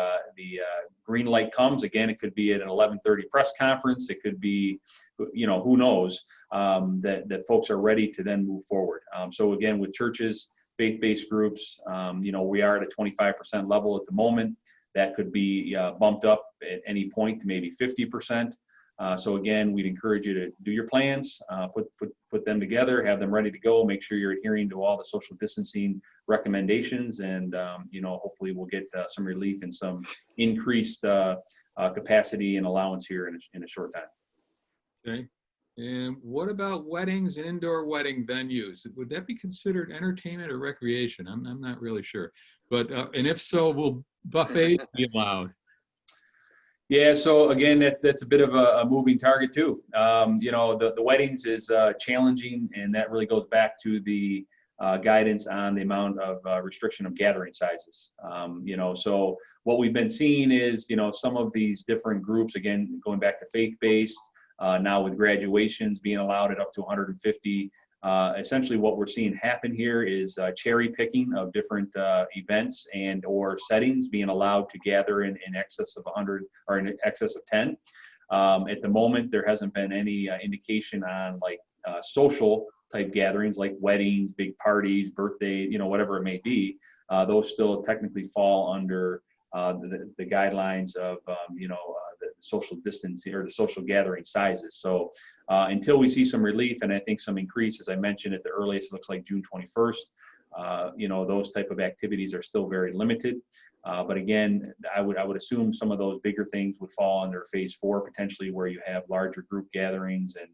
green light comes, again, it could be at an 11:30 press conference, it could be, who knows, that folks are ready to then move forward. So again, with churches, faith-based groups, we are at a 25% level at the moment. That could be bumped up at any point to maybe 50%. So again, we'd encourage you to do your plans, put them together, have them ready to go, make sure you're adhering to all the social distancing recommendations, and hopefully we'll get some relief and some increased capacity and allowance here in a short time. Okay. And what about weddings and indoor wedding venues? Would that be considered entertainment or recreation? I'm not really sure. But and if so, will buffets be allowed? Yeah, so again, that's a bit of a moving target too. The weddings is challenging, and that really goes back to the guidance on the amount of restriction of gathering sizes. So what we've been seeing is, some of these different groups, again, going back to faith-based, now with graduations being allowed at up to 150. Essentially what we're seeing happen here is cherry picking of different events and or settings being allowed to gather in excess of 100 or in excess of 10. At the moment, there hasn't been any indication on social type gatherings like weddings, big parties, birthday, whatever it may be. Those still technically fall under the guidelines of the social distancing or the social gathering sizes. So until we see some relief, and I think some increase, as I mentioned, at the earliest, it looks like June 21st. Those type of activities are still very limited. But again, I would assume some of those bigger things would fall under phase 4, potentially, where you have larger group gatherings and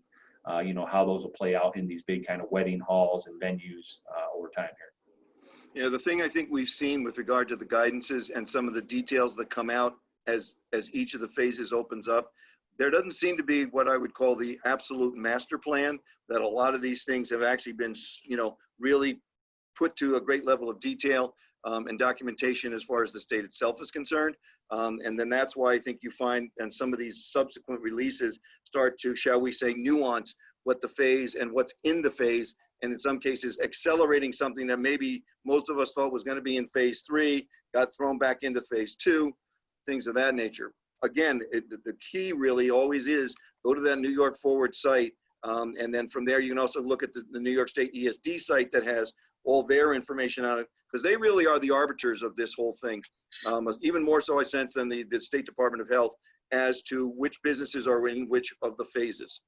how those will play out in these big kind of wedding halls and venues over time here. Yeah, the thing I think we've seen with regard to the guidances and some of the details that come out as each of the phases opens up, there doesn't seem to be what I would call the absolute master plan, that a lot of these things have actually been, really put to a great level of detail and documentation as far as the state itself is concerned. And then that's why I think you find, and some of these subsequent releases start to, shall we say, nuance what the phase and what's in the phase, and in some cases accelerating something that maybe most of us thought was going to be in phase 3, got thrown back into phase 2, things of that nature. Again, the key really always is go to that New York Forward site, and then from there you can also look at the New York State ESD site that has all their information on it, because they really are the arbiters of this whole thing. Even more so, I sense, than the State Department of Health as to which businesses are in which of the phases.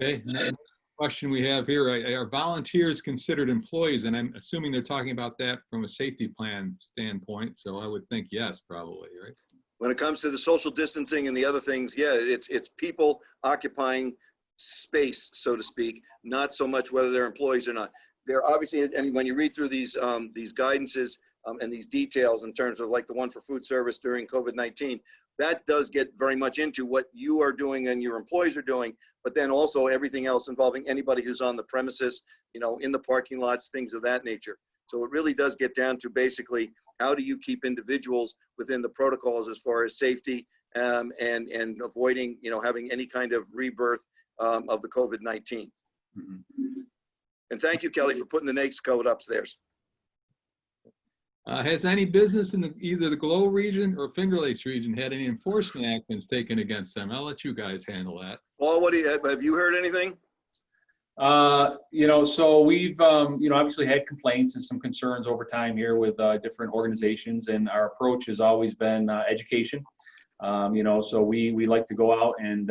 Okay. Another question we have here: are volunteers considered employees? And I'm assuming they're talking about that from a safety plan standpoint. So I would think yes, probably, right? When it comes to the social distancing and the other things, yeah, it's people occupying space, so to speak, not so much whether they're employees or not. They're obviously, and when you read through these guidances and these details in terms of like the one for food service during COVID-19, that does get very much into what you are doing and your employees are doing, but then also everything else involving anybody who's on the premises, in the parking lots, things of that nature. So it really does get down to basically, how do you keep individuals within the protocols as far as safety and avoiding, having any kind of rebirth of the COVID-19. Mm-hmm. And thank you, Kelly, for putting the NAICS code upstairs. Has any business in either the Glow region or Finger Lakes region had any enforcement actions taken against them? I'll let you guys handle that. Paul, have you heard anything? So we've, obviously had complaints and some concerns over time here with different organizations, and our approach has always been education. So we like to go out and,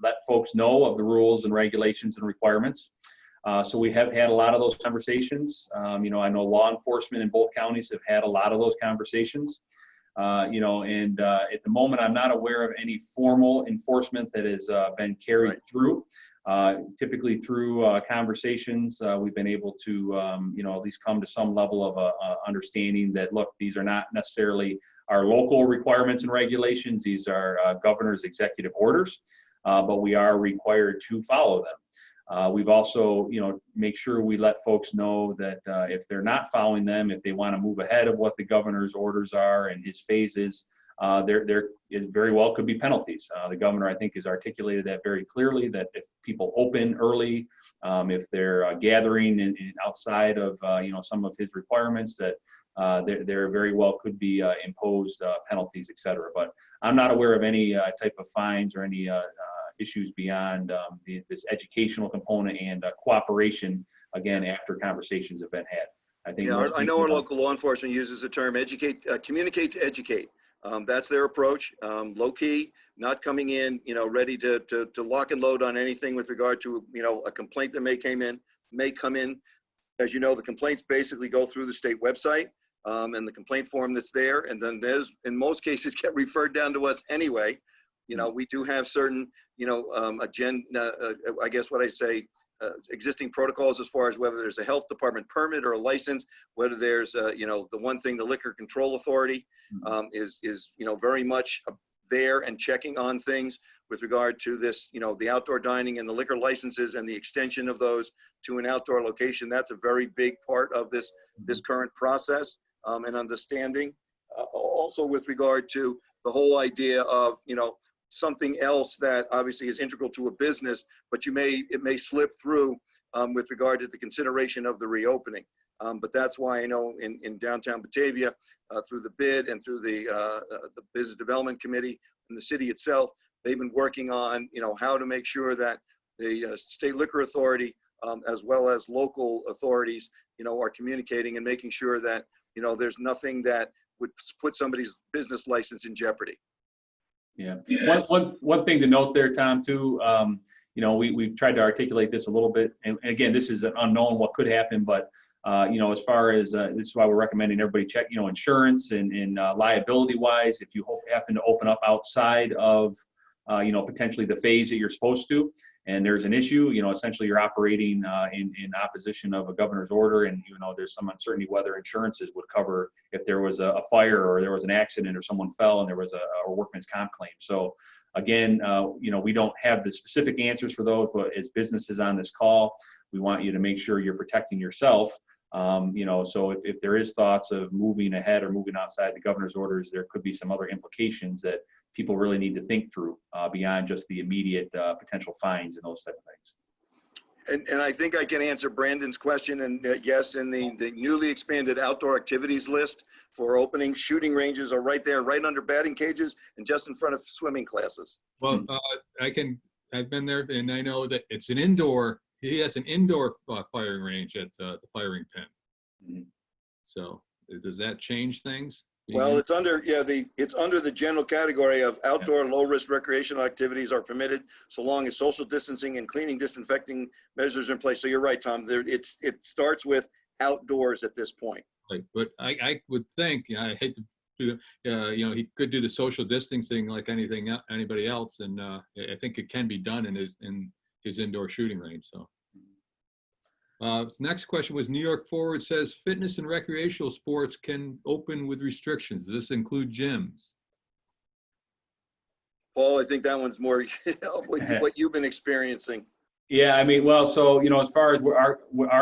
let folks know of the rules and regulations and requirements. So we have had a lot of those conversations. I know law enforcement in both counties have had a lot of those conversations. At the moment, I'm not aware of any formal enforcement that has been carried through. Typically through conversations, we've been able to, at least come to some level of understanding that, look, these are not necessarily our local requirements and regulations. These are governor's executive orders, but we are required to follow them. We've also, make sure we let folks know that if they're not following them, if they want to move ahead of what the governor's orders are and his phases, there is very well could be penalties. The governor, I think, has articulated that very clearly, that if people open early, if they're gathering outside of some of his requirements, that there very well could be imposed penalties, et cetera. But I'm not aware of any type of fines or any issues beyond this educational component and cooperation, again, after conversations have been had. I think. Yeah, I know our local law enforcement uses the term communicate to educate. That's their approach, low key, not coming in, ready to lock and load on anything with regard to, a complaint that may come in. As you know, the complaints basically go through the state website and the complaint form that's there. And then there's, in most cases, get referred down to us anyway. We do have certain, I guess what I say, existing protocols as far as whether there's a health department permit or a license, whether there's, the one thing, the Liquor Control Authority is very much there and checking on things with regard to this, the outdoor dining and the liquor licenses and the extension of those to an outdoor location. That's a very big part of this current process and understanding. Also with regard to the whole idea of, something else that obviously is integral to a business, but it may slip through with regard to the consideration of the reopening. But that's why I know in downtown Batavia, through the bid and through the Business Development Committee and the city itself, they've been working on, how to make sure that the State Liquor Authority, as well as local authorities, are communicating and making sure that, there's nothing that would put somebody's business license in jeopardy. Yeah. One thing to note there, Tom, too, we've tried to articulate this a little bit, and again, this is an unknown what could happen, but as far as this is why we're recommending everybody check, insurance and liability wise, if you happen to open up outside of, potentially the phase that you're supposed to, and there's an issue, essentially you're operating in opposition of a governor's order, and there's some uncertainty whether insurances would cover if there was a fire or there was an accident or someone fell and there was a workman's comp claim. So again, we don't have the specific answers for those, but as businesses on this call, we want you to make sure you're protecting yourself. So if there is thoughts of moving ahead or moving outside the governor's orders, there could be some other implications that people really need to think through beyond just the immediate potential fines and those type of things. And I think I can answer Brandon's question. And yes, in the newly expanded outdoor activities list for opening, shooting ranges are right there, right under batting cages and just in front of swimming classes. Well, I've been there and I know that it's an indoor, he has an indoor firing range at the firing pin. Mm-hmm. So does that change things? Well, it's under, it's under the general category of outdoor low-risk recreational activities are permitted so long as social distancing and cleaning, disinfecting measures are in place. So you're right, Tom. It starts with outdoors at this point. Right, but I would think, I hate to do, he could do the social distancing like anybody else, and I think it can be done in his indoor shooting range. So. Next question was New York Forward says fitness and recreational sports can open with restrictions. Does this include gyms? Paul, I think that one's more what you've been experiencing. Yeah, I mean, well, so, as far as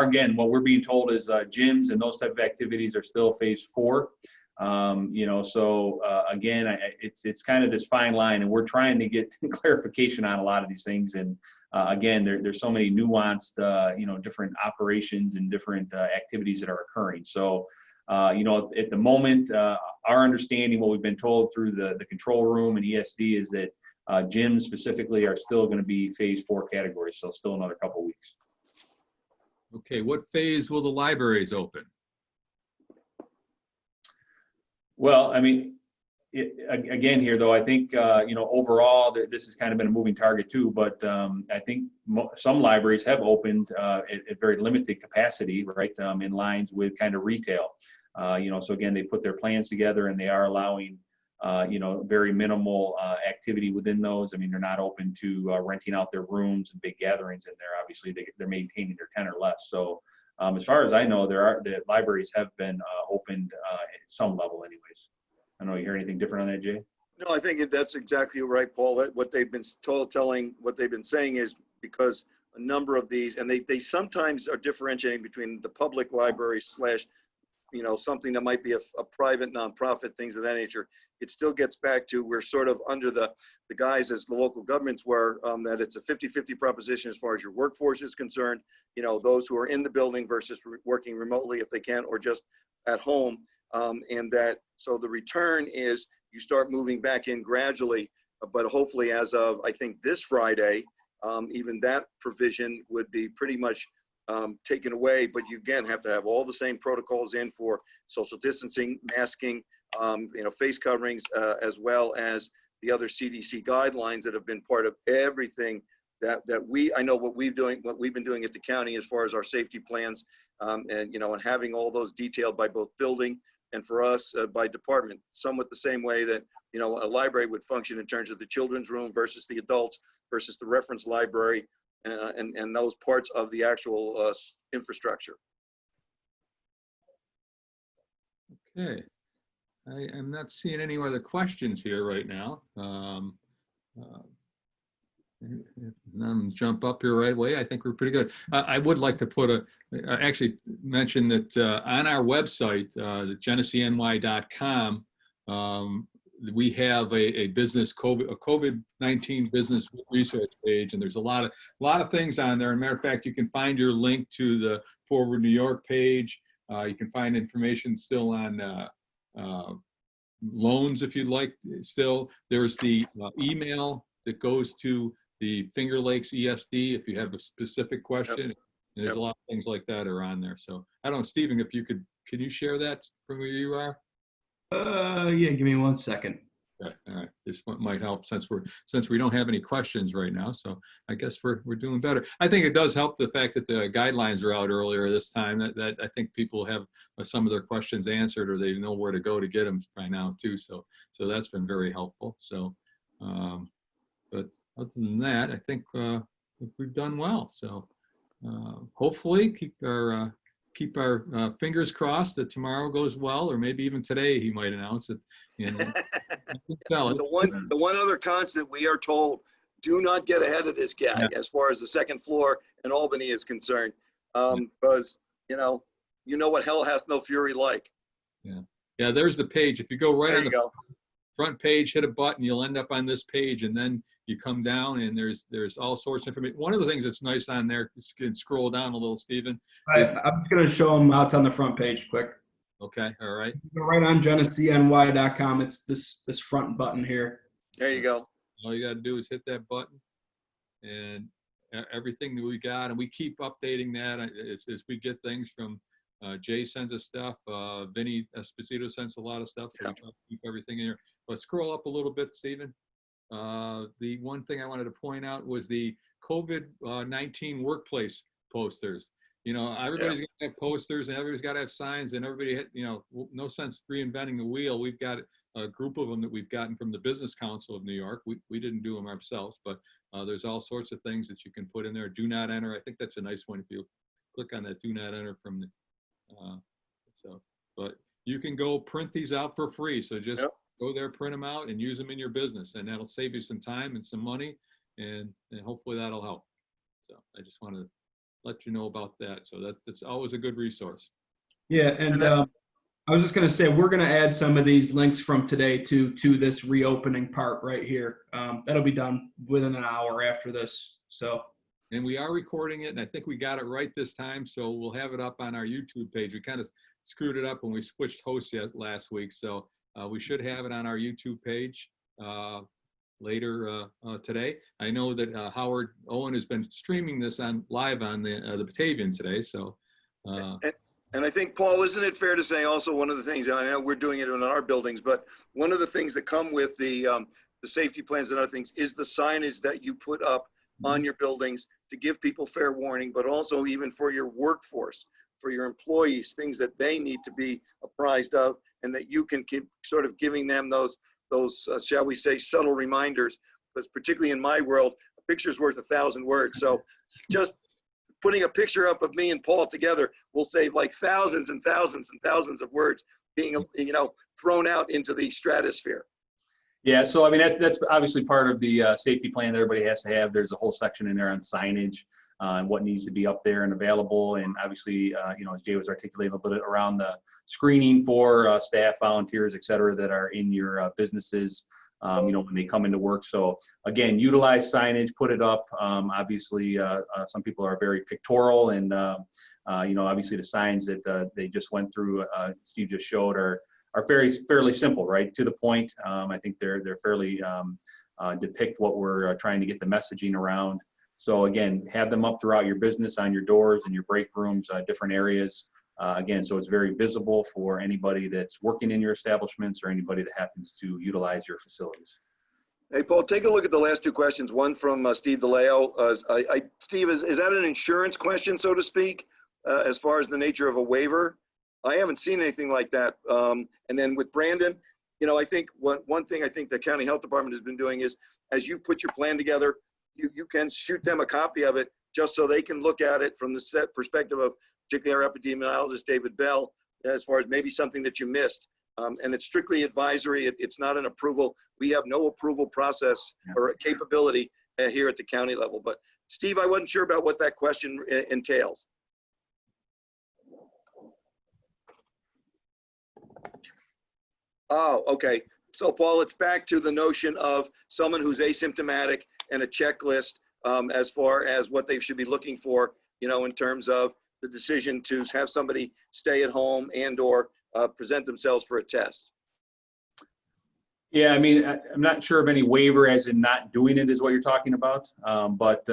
again, what we're being told is gyms and those type of activities are still phase 4. Again, it's kind of this fine line, and we're trying to get clarification on a lot of these things. And again, there's so many nuanced, different operations and different activities that are occurring. So, at the moment, our understanding, what we've been told through the control room and ESD is that gyms specifically are still going to be phase 4 categories. So still another couple of weeks. Okay, what phase will the libraries open? Well, I mean, again here though, I think, overall this has kind of been a moving target too, but I think some libraries have opened at very limited capacity, right, in lines with kind of retail. So again, they put their plans together and they are allowing very minimal activity within those. I mean, they're not open to renting out their rooms and big gatherings in there. Obviously, they're maintaining their 10 or less. So as far as I know, the libraries have been opened at some level anyways. I don't know, you hear anything different on that, Jay? No, I think that's exactly right, Paul. What they've been what they've been saying is because a number of these, and they sometimes are differentiating between the public library slash, something that might be a private nonprofit, things of that nature. It still gets back to we're sort of under the guise as the local governments were, that it's a 50-50 proposition as far as your workforce is concerned, those who are in the building versus working remotely if they can, or just at home. And that, so the return is you start moving back in gradually, but hopefully as of, I think, this Friday, even that provision would be pretty much taken away, but you again have to have all the same protocols in for social distancing, masking, face coverings, as well as the other CDC guidelines that have been part of everything that I know what we've been doing at the county as far as our safety plans, and having all those detailed by both building and for us by department, somewhat the same way that a library would function in terms of the children's room versus the adults versus the reference library, and those parts of the actual infrastructure. Okay. I am not seeing any other questions here right now. If none jump up here right away, I think we're pretty good. I would like to actually mention that on our website, geneseeny.com, we have a business COVID-19 business resource page, and there's a lot of things on there. As a matter of fact, you can find your link to the Forward New York page. You can find information still on loans if you'd like. Still, there's the email that goes to the Finger Lakes ESD if you have a specific question. Yep. And there's a lot of things like that are on there. So I don't know, Stephen, if you can you share that from where you are? Yeah, give me 1 second. Okay. All right, this one might help since we don't have any questions right now. So I guess we're doing better. I think it does help the fact that the guidelines are out earlier this time. That I think people have some of their questions answered, or they know where to go to get them by now too. So that's been very helpful. So, but other than that, I think we've done well. So hopefully keep our fingers crossed that tomorrow goes well, or maybe even today he might announce it. The one other constant we are told: do not get ahead of this guy as far as the second floor in Albany is concerned, because you know what hell has no fury like. Yeah. There's the page. If you go right on the front page, hit a button, you'll end up on this page, and then you come down and there's all sorts of information. One of the things that's nice on there, you can scroll down a little, Stephen. I'm just going to show them how it's on the front page quick. Okay, all right. Go right on GeneseeNY.com. It's this front button here. There you go. All you got to do is hit that button, and everything that we got, and we keep updating that as we get things from Jay sends us stuff. Vinny Esposito sends a lot of stuff, so we try to keep everything in here. But scroll up a little bit, Stephen. The one thing I wanted to point out was the COVID-19 workplace posters. Everybody's got to have posters, and everybody's got to have signs, and everybody, no sense reinventing the wheel. We've got a group of them that we've gotten from the Business Council of New York. We didn't do them ourselves, but there's all sorts of things that you can put in there. Do not enter. I think that's a nice one if you click on that. Do not enter from the. But you can go print these out for free. So just go there, print them out, and use them in your business, and that'll save you some time and some money, and hopefully that'll help. So I just want to let you know about that. So that's always a good resource. Yeah, and I was just going to say, we're going to add some of these links from today to this reopening part right here. That'll be done within an hour after this. So. And we are recording it, and I think we got it right this time, so we'll have it up on our YouTube page. We kind of screwed it up when we switched hosts last week, so we should have it on our YouTube page later today. I know that Howard Owen has been streaming this live on the Batavian today, so. And I think, Paul, isn't it fair to say also one of the things, I know we're doing it in our buildings, but one of the things that come with the safety plans and other things is the signage that you put up on your buildings to give people fair warning, but also even for your workforce, for your employees, things that they need to be apprised of, and that you can keep sort of giving them those shall we say, subtle reminders, because particularly in my world, a picture's worth 1,000 words. So just putting a picture up of me and Paul together will save like thousands and thousands and thousands of words being, thrown out into the stratosphere. Yeah, so I mean, that's obviously part of the safety plan that everybody has to have. There's a whole section in there on signage and what needs to be up there and available. And obviously, as Jay was articulating a little bit around the screening for staff, volunteers, et cetera, that are in your businesses, when they come into work. So again, utilize signage, put it up. Obviously, some people are very pictorial, and obviously the signs that they just went through, Steve just showed, are fairly simple, right? To the point. I think they're fairly depict what we're trying to get the messaging around. So again, have them up throughout your business, on your doors and your break rooms, different areas. Again, so it's very visible for anybody that's working in your establishments or anybody that happens to utilize your facilities. Hey, Paul, take a look at the last two questions. One from Steve DeLeo. Steve, is that an insurance question, so to speak, as far as the nature of a waiver? I haven't seen anything like that. And then with Brandon, I think one thing I think the county health department has been doing is, as you put your plan together, you can shoot them a copy of it just so they can look at it from the perspective of particularly our epidemiologist, David Bell, as far as maybe something that you missed. And it's strictly advisory. It's not an approval. We have no approval process or capability here at the county level. But Steve, I wasn't sure about what that question entails. Oh, okay. So Paul, it's back to the notion of someone who's asymptomatic and a checklist as far as what they should be looking for, in terms of the decision to have somebody stay at home and or present themselves for a test. Yeah, I mean, I'm not sure of any waiver as in not doing it is what you're talking about. But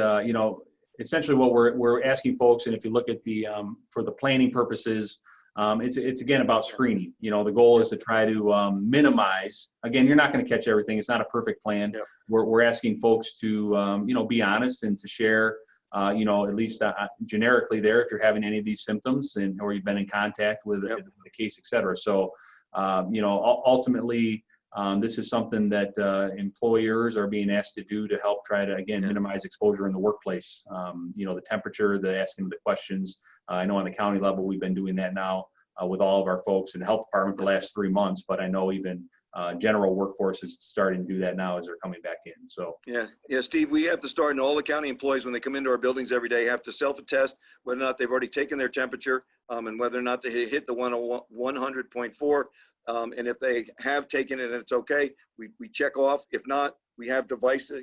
essentially what we're asking folks, and if you look at the, for the planning purposes, it's again about screening. The goal is to try to minimize. Again, you're not going to catch everything. It's not a perfect plan. Yep. We're asking folks to be honest and to share, at least generically there, if you're having any of these symptoms or you've been in contact with the case, et cetera. So, ultimately, this is something that employers are being asked to do to help try to, again, minimize exposure in the workplace. The temperature, the asking the questions. I know on the county level, we've been doing that now with all of our folks in the health department the last 3 months, but I know even general workforce is starting to do that now as they're coming back in. So yeah, Steve, we have to start, and all the county employees, when they come into our buildings every day, have to self-attest whether or not they've already taken their temperature and whether or not they hit the 100.4. And if they have taken it and it's okay, we check off. If not, we have devices,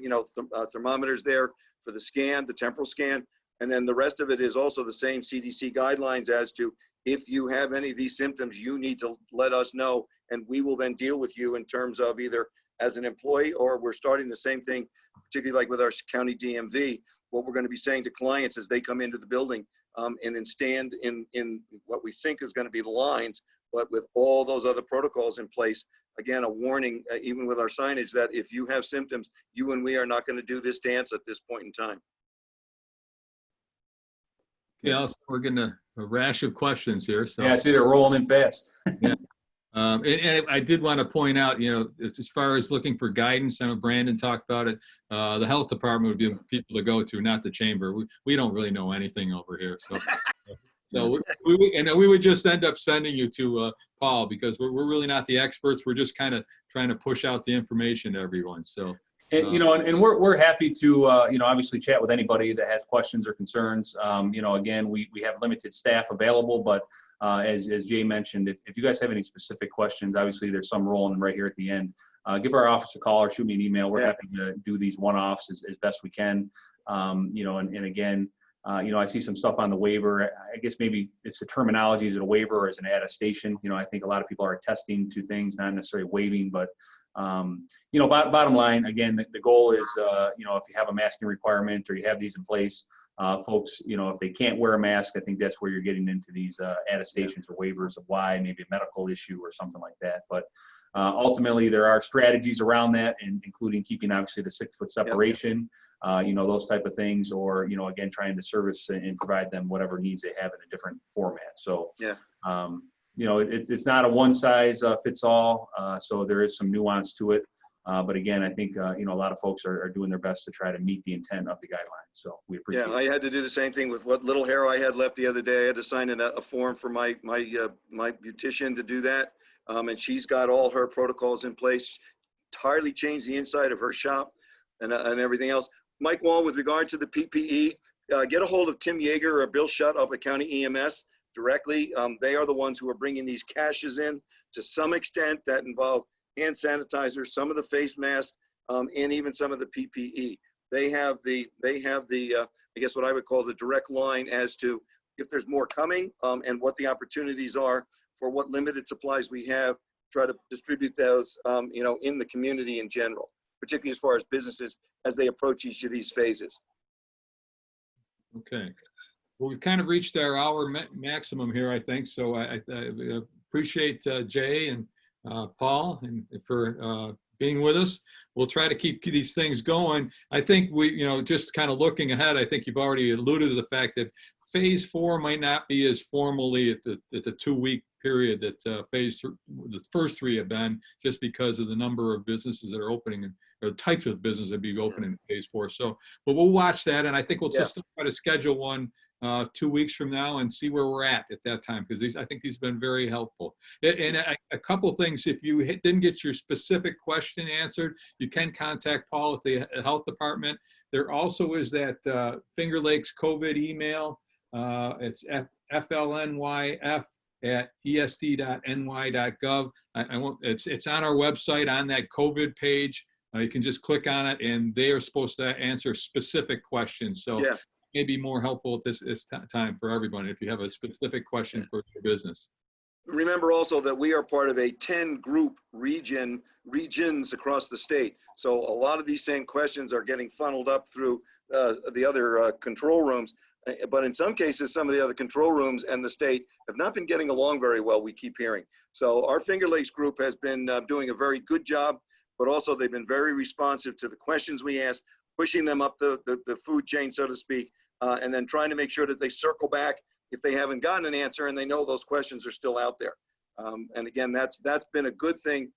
thermometers there for the scan, the temporal scan. And then the rest of it is also the same CDC guidelines as to if you have any of these symptoms, you need to let us know, and we will then deal with you in terms of either as an employee, or we're starting the same thing, particularly like with our county DMV, what we're going to be saying to clients as they come into the building and then stand in what we think is going to be the lines, but with all those other protocols in place. Again, a warning, even with our signage, that if you have symptoms, you and we are not going to do this dance at this point in time. Okay, also, we're getting a rash of questions here. So yeah, I see they're rolling in fast. yeah. And I did want to point out, as far as looking for guidance, I know Brandon talked about it. The health department would be people to go to, not the chamber. We don't really know anything over here. So we would just end up sending you to Paul, because we're really not the experts. We're just kind of trying to push out the information to everyone. So. And we're happy to, obviously chat with anybody that has questions or concerns. Again, we have limited staff available, but as Jay mentioned, if you guys have any specific questions, obviously there's some rolling right here at the end. Give our office a call or shoot me an email. We're happy to do these one-offs as best we can. And again, I see some stuff on the waiver. I guess maybe it's the terminology. Is it a waiver or is it an attestation? I think a lot of people are attesting to things, not necessarily waiving, but bottom line, again, the goal is, if you have a masking requirement or you have these in place, folks, if they can't wear a mask, I think that's where you're getting into these attestations or waivers of why, maybe a medical issue or something like that. But ultimately, there are strategies around that, and including keeping obviously the 6-foot separation, those type of things, or again, trying to service and provide them whatever needs they have in a different format. So you know, it's not a one size fits all. So there is some nuance to it. But again, I think, you know, a lot of folks are doing their best to try to meet the intent of the guidelines. So we appreciate Yeah, it. I had to do the same thing with what little hair I had left the other day. I had to sign a form for my beautician to do that. And she's got all her protocols in place, entirely changed the inside of her shop and everything else. Mike Wall, with regard to the PPE, get a hold of Tim Yeager or Bill Shutt up at County EMS directly. They are the ones who are bringing these caches in. To some extent, that involve hand sanitizer, some of the face masks, and even some of the PPE. They have the I guess what I would call the direct line as to if there's more coming, and what the opportunities are for what limited supplies we have, try to distribute those, you know, in the community in general, particularly as far as businesses as they approach each of these phases. Okay. Well, we've kind of reached our hour maximum here, I think. So I appreciate Jay and Paul and for being with us. We'll try to keep these things going. I think we, you know, just kind of looking ahead, I think you've already alluded to the fact that phase 4 might not be as formally at the 2-week period that the first 3 have been, just because of the number of businesses that are opening and or types of business that be opening in phase 4. So, but we'll watch that, and I think we'll just try to schedule one 2 weeks from now and see where we're at that time, because I think these have been very helpful. And a couple things, if you didn't get your specific question answered, you can contact Paul at the health department. There also is that Finger Lakes COVID email. It's flnyf@esd.ny.gov. It's on our website on that COVID page. You can just click on it, and they are supposed to answer specific questions. So it may be more helpful at this time for everybody if you have a specific question for your business. Remember also that we are part of a 10-group regions across the state. So a lot of these same questions are getting funneled up through the other control rooms. But in some cases, some of the other control rooms and the state have not been getting along very well, we keep hearing. So our Finger Lakes group has been doing a very good job, but also they've been very responsive to the questions we asked, pushing them up the food chain, so to speak, and then trying to make sure that they circle back if they haven't gotten an answer and they know those questions are still out there. And again, that's been a good thing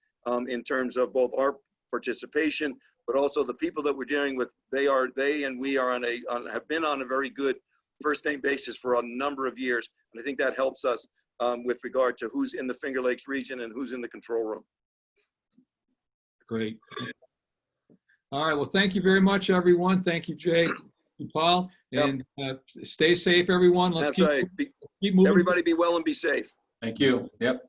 in terms of both our participation, but also the people that we're dealing with. They and we are have been on a very good first name basis for a number of years. And I think that helps us with regard to who's in the Finger Lakes region and who's in the control room. Great. All right. Well, thank you very much, everyone. Thank you, Jay and Paul. And stay safe, everyone. Let's keep moving. Everybody be well and be safe. Thank you. Yep.